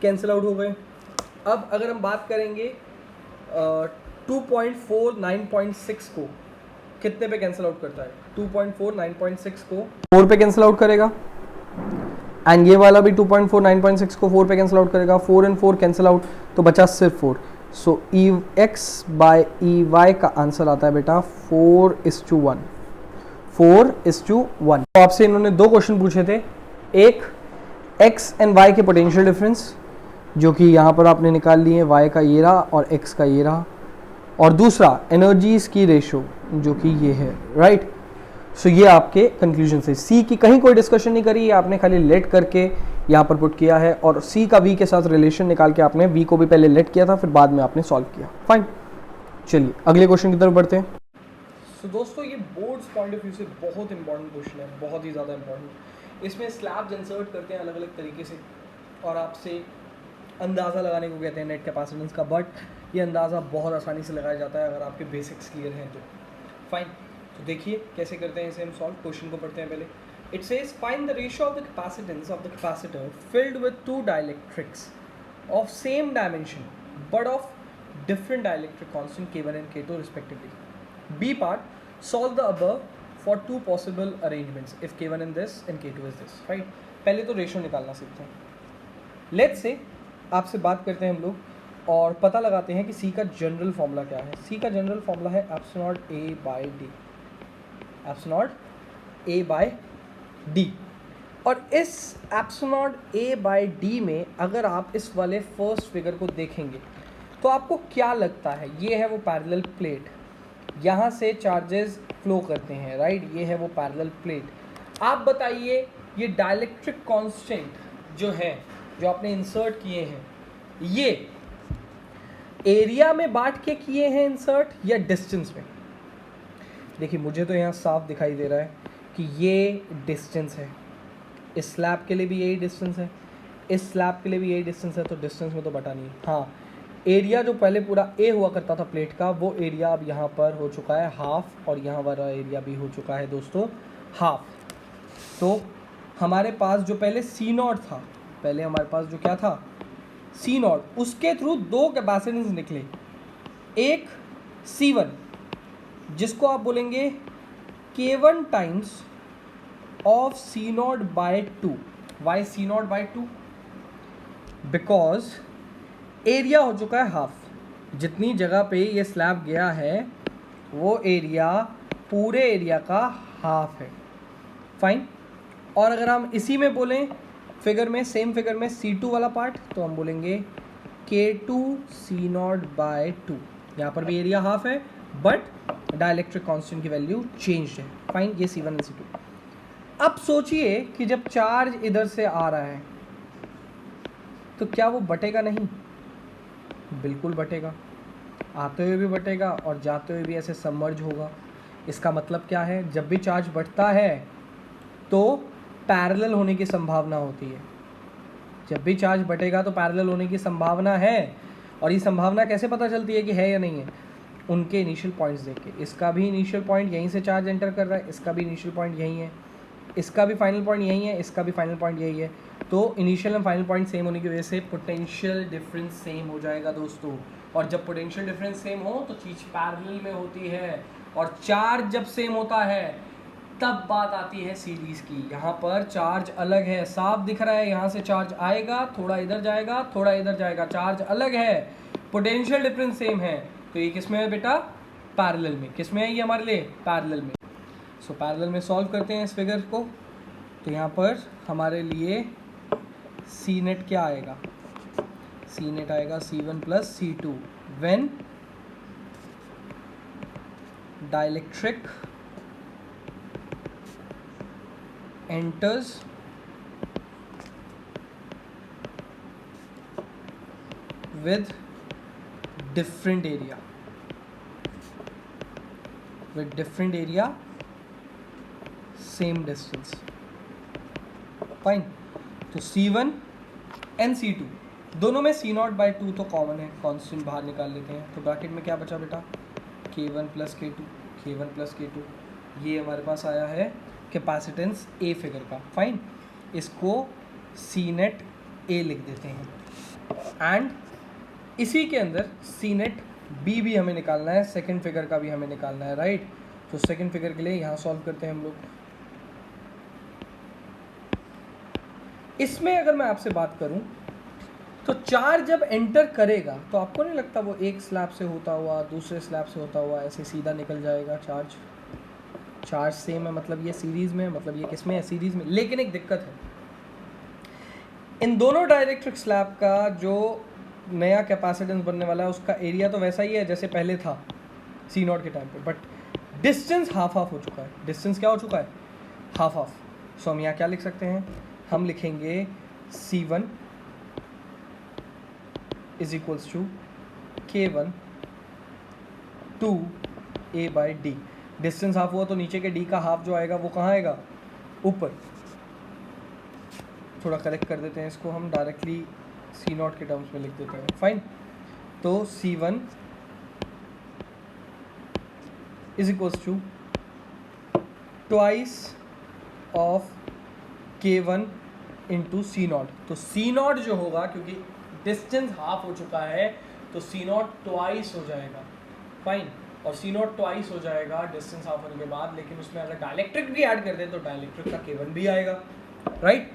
cancel out हो गए। अब अगर हम बात करेंगे 2.4 9.6 को कितने पे कैंसिल आउट करता है, 2.4 9.6 को 4 पे कैंसिल आउट करेगा, एंड ये वाला भी 2.4 9.6 को 4 पे कैंसिल आउट करेगा। 4 एंड 4 कैंसिल आउट तो बचा सिर्फ 4। सो ई एक्स बाय ई वाई का आंसर आता है बेटा 4:1, 4:1। तो आपसे इन्होंने 2 क्वेश्चन पूछे थे, एक x एंड y के पोटेंशियल डिफरेंस जो कि यहाँ पर आपने निकाल लिए, y का ये रहा और x का ये रहा, और दूसरा एनर्जीज की रेशो जो कि ये है, राइट। सो ये आपके कंक्लूजन से सी की कहीं कोई डिस्कशन नहीं करी, आपने खाली लेट करके यहाँ पर पुट किया है, और सी का वी के साथ रिलेशन निकाल के आपने वी को भी पहले लेट किया था फिर बाद में आपने सॉल्व किया, फाइन। चलिए अगले क्वेश्चन की तरफ बढ़ते हैं। सो दोस्तों ये बोर्ड्स पॉइंट ऑफ व्यू से बहुत इंपॉर्टेंट क्वेश्चन है, बहुत ही ज़्यादा इंपॉर्टेंट। इसमें स्लैब्स इंसर्ट करते हैं अलग अलग तरीके से और आपसे अंदाज़ा लगाने को कहते हैं नेट कैपेसिटेंस का, बट ये अंदाज़ा बहुत आसानी से लगाया जाता है अगर आपके बेसिक्स क्लियर हैं तो, फाइन। तो देखिए कैसे करते हैं इसे हम सॉल्व। क्वेश्चन को पढ़ते हैं पहले। It says find the ratio of the capacitance of the capacitor filled with 2 dielectrics of same dimension but of different dielectric constant K1 and K2 respectively. B part, solve the above for 2 possible arrangements if K1 is this and K2 is this, right। पहले तो ratio निकालना सीखते हैं। Let's say आपसे बात करते हैं हम लोग और पता लगाते हैं कि C का जनरल फॉर्मूला क्या है। C का जनरल फॉर्मूला है epsilon A by D, epsilon A by D. और इस एप्सिलॉन A बाई डी में अगर आप इस वाले फर्स्ट फिगर को देखेंगे तो आपको क्या लगता है, ये है वो पैरेलल प्लेट, यहाँ से चार्जेस फ्लो करते हैं, राइट। ये है वो पैरेलल प्लेट। आप बताइए ये डाइलेक्ट्रिक कांस्टेंट जो है जो आपने इंसर्ट किए हैं, ये एरिया में बांट के किए हैं इंसर्ट या डिस्टेंस में। देखिए मुझे तो यहाँ साफ दिखाई दे रहा है कि ये डिस्टेंस है, इस स्लैब के लिए भी यही डिस्टेंस है, इस स्लैब के लिए भी यही डिस्टेंस है, तो डिस्टेंस में तो बटा नहीं। हाँ, एरिया जो पहले पूरा ए हुआ करता था प्लेट का, वो एरिया अब यहाँ पर हो चुका है हाफ, और यहाँ वाला एरिया भी हो चुका है दोस्तों हाफ। तो हमारे पास जो पहले सी नॉट था, पहले हमारे पास जो क्या था सी नॉट, उसके थ्रू 2 कैपेसिटेंस निकले, एक C1 जिसको आप बोलेंगे K1 times of C nought by 2। Why C nought by 2? Because area हो चुका है हाफ, जितनी जगह पे ये स्लैब गया है वो एरिया पूरे एरिया का हाफ है, फाइन। और अगर हम इसी में बोलें फिगर में, सेम फिगर में C2 वाला पार्ट, तो हम बोलेंगे K2 C नॉट बाय 2। यहाँ पर भी एरिया हाफ है बट डाइलेक्ट्रिक कांस्टेंट की वैल्यू चेंज है, फाइन। ये C1 और C2। अब सोचिए कि जब चार्ज इधर से आ रहा है तो क्या वो बटेगा नहीं? बिल्कुल बटेगा, आते हुए भी बटेगा और जाते हुए भी ऐसे सबमर्ज होगा। इसका मतलब क्या है? जब भी चार्ज बढ़ता है तो पैरेलल होने की संभावना होती है। जब भी चार्ज बटेगा तो पैरेलल होने की संभावना है। और ये संभावना कैसे पता चलती है कि है या नहीं है? उनके इनिशियल पॉइंट्स देख के। इसका भी इनिशियल पॉइंट यहीं से चार्ज एंटर कर रहा है, इसका भी इनिशियल पॉइंट यहीं है, इसका भी फाइनल पॉइंट यहीं है, इसका भी फाइनल पॉइंट यही है। तो initial and final point same होने की वजह से पोटेंशियल डिफरेंस सेम हो जाएगा दोस्तों। और जब पोटेंशियल डिफरेंस सेम हो तो चीज़ पैरेलल में होती है। और चार्ज जब सेम होता है तब बात आती है सीरीज़ की। यहाँ पर चार्ज अलग है, साफ दिख रहा है, यहाँ से चार्ज आएगा, थोड़ा इधर जाएगा, थोड़ा इधर जाएगा, चार्ज अलग है, पोटेंशियल डिफरेंस सेम है। तो ये किस में है बेटा? पैरेलल में। किस में है ये हमारे लिए? पैरेलल में। सो पैरेलल में सॉल्व करते हैं इस फिगर को। तो यहाँ पर हमारे लिए सी नेट क्या आएगा? सी नेट आएगा C1 plus C2 when dielectric enters with different area, same distance. Fine. तो C1 एंड C2 दोनों में C0/2 तो कॉमन है, कांस्टेंट बाहर निकाल लेते हैं। तो ब्रैकेट में क्या बचा बेटा? K1 प्लस K2 ये हमारे पास आया है कैपेसिटेंस ए फिगर का। फाइन, इसको सी नेट ए लिख देते हैं। एंड इसी के अंदर सी नेट बी भी हमें निकालना है, सेकंड फिगर का भी हमें निकालना है, राइट। तो सेकंड फिगर के लिए यहाँ सॉल्व करते हैं हम लोग। इसमें अगर मैं आपसे बात करूँ तो चार्ज जब एंटर करेगा तो आपको नहीं लगता वो एक स्लैब से होता हुआ दूसरे स्लैब से होता हुआ ऐसे सीधा निकल जाएगा? चार्ज सेम है, मतलब ये सीरीज में है, मतलब ये किस में है? सीरीज में। लेकिन एक दिक्कत है, इन दोनों डाइलेक्ट्रिक स्लैब का जो नया कैपेसिटेंस बनने वाला है उसका एरिया तो वैसा ही है जैसे पहले था C0 के टाइम पे, बट डिस्टेंस हाफ हो चुका है। डिस्टेंस क्या हो चुका है? हाफ। सो हम यहाँ क्या लिख सकते हैं? हम लिखेंगे C1 is equals to K1 2a/d। Distance half हुआ तो नीचे के d का हाफ जो आएगा वो कहाँ आएगा? ऊपर। थोड़ा करेक्ट कर देते हैं इसको, हम डायरेक्टली C0 के टर्म्स में लिख देते हैं। फाइन, तो C1 is equals to twice of K1 into C0। तो C0 जो होगा, क्योंकि डिस्टेंस हाफ हो चुका है तो C0 ट्वाइस हो जाएगा। फाइन, और C0 ट्वाइस हो जाएगा डिस्टेंस हाफ होने के बाद। लेकिन उसमें अगर डाइलेक्ट्रिक भी ऐड कर दें तो डाइलेक्ट्रिक का K1 भी आएगा, राइट।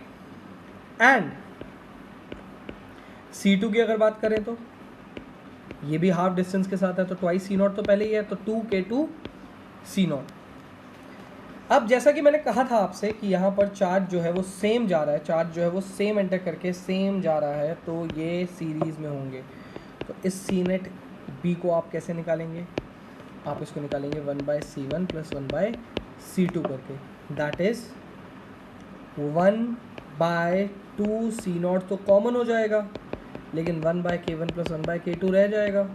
एंड C2 की अगर बात करें तो ये भी हाफ डिस्टेंस के साथ है, तो ट्वाइस C0 तो पहले ही है, तो 2K2 C0। अब जैसा कि मैंने कहा था आपसे कि यहाँ पर चार्ज जो है वो सेम जा रहा है, चार्ज जो है वो सेम एंटर करके सेम जा रहा है, तो ये सीरीज़ में होंगे। तो इस सी नेट बी को आप कैसे निकालेंगे? आप इसको निकालेंगे 1/C1 प्लस 1/C2 करके, दैट इज़ 1/2 C0 तो कॉमन हो जाएगा, लेकिन 1/K1 प्लस 1/K2 रह जाएगा,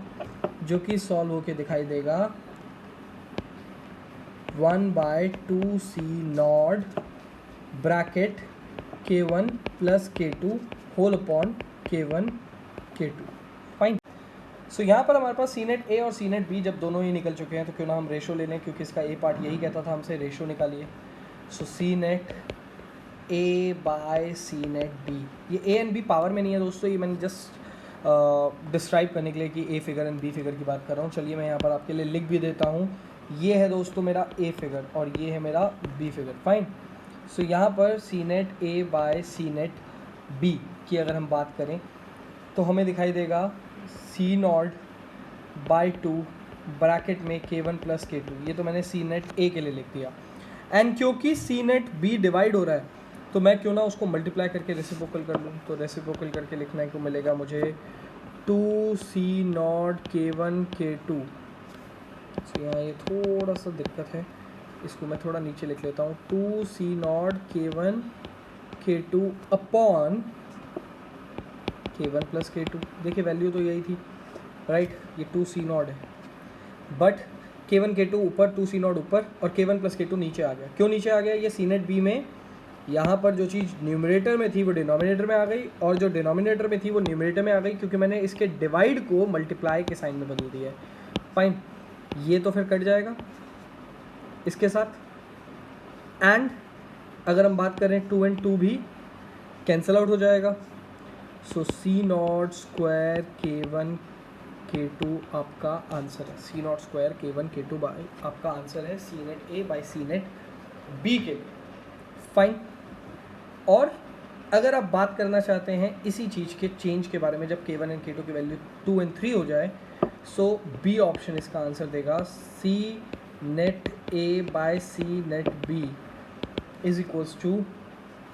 जो कि सॉल्व होके दिखाई देगा 1/2 C0 bracket K1 plus K2 whole upon K1 K2। Fine. So यहाँ पर हमारे पास सी नेट ए और सी नेट बी जब दोनों ही निकल चुके हैं तो क्यों ना हम रेशो ले लें, क्योंकि इसका ए पार्ट यही कहता था हमसे रेशो निकालिए। सो सी net A by C net B, ये ए एंड बी पावर में नहीं है दोस्तों, ये मैंने जस्ट डिस्क्राइब करने के लिए कि a figure and B figure की बात कर रहा हूँ। चलिए मैं यहाँ पर आपके लिए लिख भी देता हूँ। ये है दोस्तों मेरा ए फिगर और ये है मेरा बी फिगर। फाइन, सो यहाँ पर सी net A by C net B की अगर हम बात करें तो हमें दिखाई देगा C0/2 ब्रैकेट में K1 प्लस K2। ये तो मैंने सी नेट ए के लिए लिख दिया। एंड क्योंकि सी नेट बी डिवाइड हो रहा है तो मैं क्यों ना उसको मल्टीप्लाई करके रेसिप्रोकल कर लूँ। तो रेसिप्रोकल करके लिखने को मिलेगा मुझे 2C0 K1 K2। यहाँ ये थोड़ा सा दिक्कत है, इसको मैं थोड़ा नीचे लिख लेता हूँ, 2C0 K1 K2 upon K1 plus K2। देखिए वैल्यू तो यही थी, राइट, ये 2C0 है, बट K1 K2 ऊपर, 2C0 ऊपर और K1 प्लस K2 नीचे आ गया। क्यों नीचे आ गया? ये सीनेट बी में यहाँ पर जो चीज़ न्यूमरेटर में थी वो डिनोमिनेटर में आ गई, और जो डिनोमिनेटर में थी वो न्यूमरेटर में आ गई, क्योंकि मैंने इसके डिवाइड को मल्टीप्लाई के साइन में बदल दिया है। फाइन, ये तो फिर कट जाएगा इसके साथ, एंड अगर हम बात करें 2 and 2 भी कैंसिल आउट हो जाएगा। सो C0 स्क्वायर K1 K2 आपका आंसर है। C0 square K1 K2 by आपका आंसर है C net A by C net B के लिए। फाइन, और अगर आप बात करना चाहते हैं इसी चीज़ के चेंज के बारे में, जब K1 and K2 की वैल्यू 2 and 3 हो जाए, सो बी ऑप्शन इसका आंसर देगा, C net A by C net B is equals to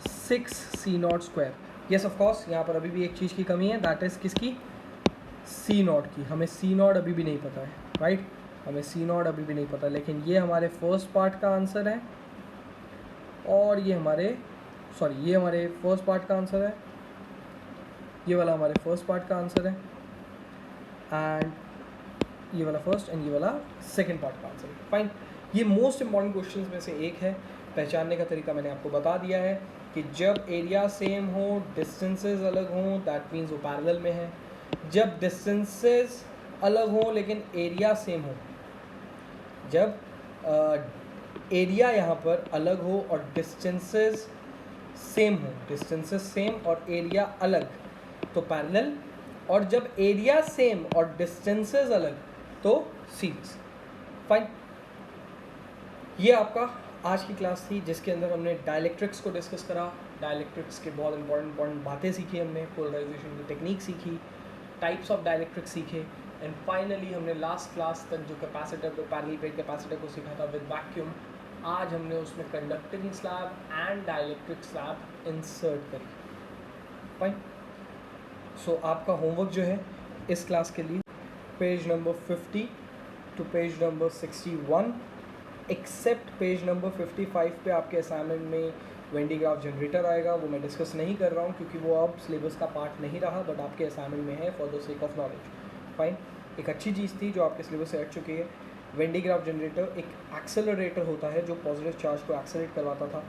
6C0 square. Yes of course, यहाँ पर अभी भी एक चीज़ की कमी है, दैट इज़ किसकी? C0 की। हमें C0 अभी भी नहीं पता है, राइट, हमें C0 अभी भी नहीं पता, लेकिन ये हमारे फर्स्ट पार्ट का आंसर है, और ये हमारे ये हमारे फर्स्ट पार्ट का आंसर है, ये वाला हमारे फर्स्ट पार्ट का आंसर है, एंड ये वाला फर्स्ट एंड ये वाला सेकंड पार्ट का आंसर है। फाइन, ये मोस्ट इंपॉर्टेंट क्वेश्चंस में से एक है। पहचानने का तरीका मैंने आपको बता दिया है कि जब एरिया सेम हो, डिस्टेंसेस अलग हों, दैट मीन्स वो पैरेलल में है। जब डिस्टेंसेस अलग हों लेकिन एरिया सेम हो, जब एरिया यहाँ पर अलग हो और डिस्टेंसेस सेम हो, डिस्टेंसेस सेम और एरिया अलग, तो पैरेलल, और जब एरिया सेम और डिस्टेंसेस अलग तो सीरीज। फाइन, ये आपका आज की क्लास थी जिसके अंदर हमने डायलेक्ट्रिक्स को डिस्कस करा। डायलेक्ट्रिक्स के बहुत इंपॉर्टेंट बातें सीखी हमने, पोलराइजेशन की टेक्निक सीखी, टाइप्स ऑफ डायलेक्ट्रिक्स सीखे, एंड फाइनली हमने लास्ट क्लास तक जो कैपेसिटर को, पैरेलल प्लेट कैपेसिटर को सीखा था विद वैक्यूम, आज हमने उसमें conducting slab and dielectric slab insert करी। फाइन, सो आपका होमवर्क जो है इस क्लास के लिए page number 50 to page number 61, except page number 55 पे आपके असाइनमेंट में वेंडी ग्राफ जनरेटर आएगा। वो मैं डिस्कस नहीं कर रहा हूँ क्योंकि वो अब सिलेबस का पार्ट नहीं रहा, बट आपके असाइनमेंट में है for the sake of knowledge. Fine, एक अच्छी चीज़ थी जो आपके सिलेबस से हट चुकी है। वेंडी ग्राफ जनरेटर एक एक्सेलरेटर होता है जो पॉजिटिव चार्ज को एक्सेलरेट करवाता था।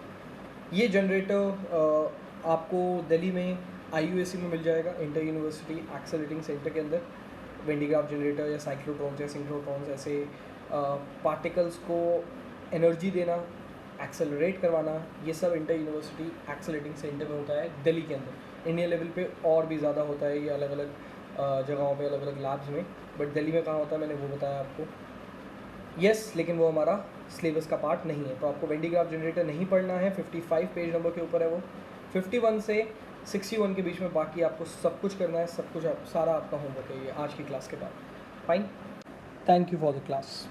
ये जनरेटर आपको दिल्ली में IUAC में मिल जाएगा, इंटर यूनिवर्सिटी एक्सेलरेटिंग सेंटर के अंदर। वेंडी ग्राफ जनरेटर या साइक्लोट्रॉन्स या सिंक्रोट्रॉन्स ऐसे पार्टिकल्स को एनर्जी देना, एक्सेलरेट करवाना, ये सब इंटर यूनिवर्सिटी एक्सेलरेटिंग सेंटर में होता है दिल्ली के अंदर। इंडिया लेवल पे और भी ज़्यादा होता है ये अलग अलग जगहों पे, अलग अलग लैब्स में, बट दिल्ली में कहाँ होता है मैंने वो बताया आपको। यस, लेकिन वो हमारा सिलेबस का पार्ट नहीं है, तो आपको वेंडी ग्राफ जनरेटर नहीं पढ़ना है। 55 पेज नंबर के ऊपर है वो, 51 से 61 के बीच में बाकी आपको सब कुछ करना है, सब कुछ सारा आपका होमवर्क है ये आज की क्लास के बाद। Fine, thank you for the class.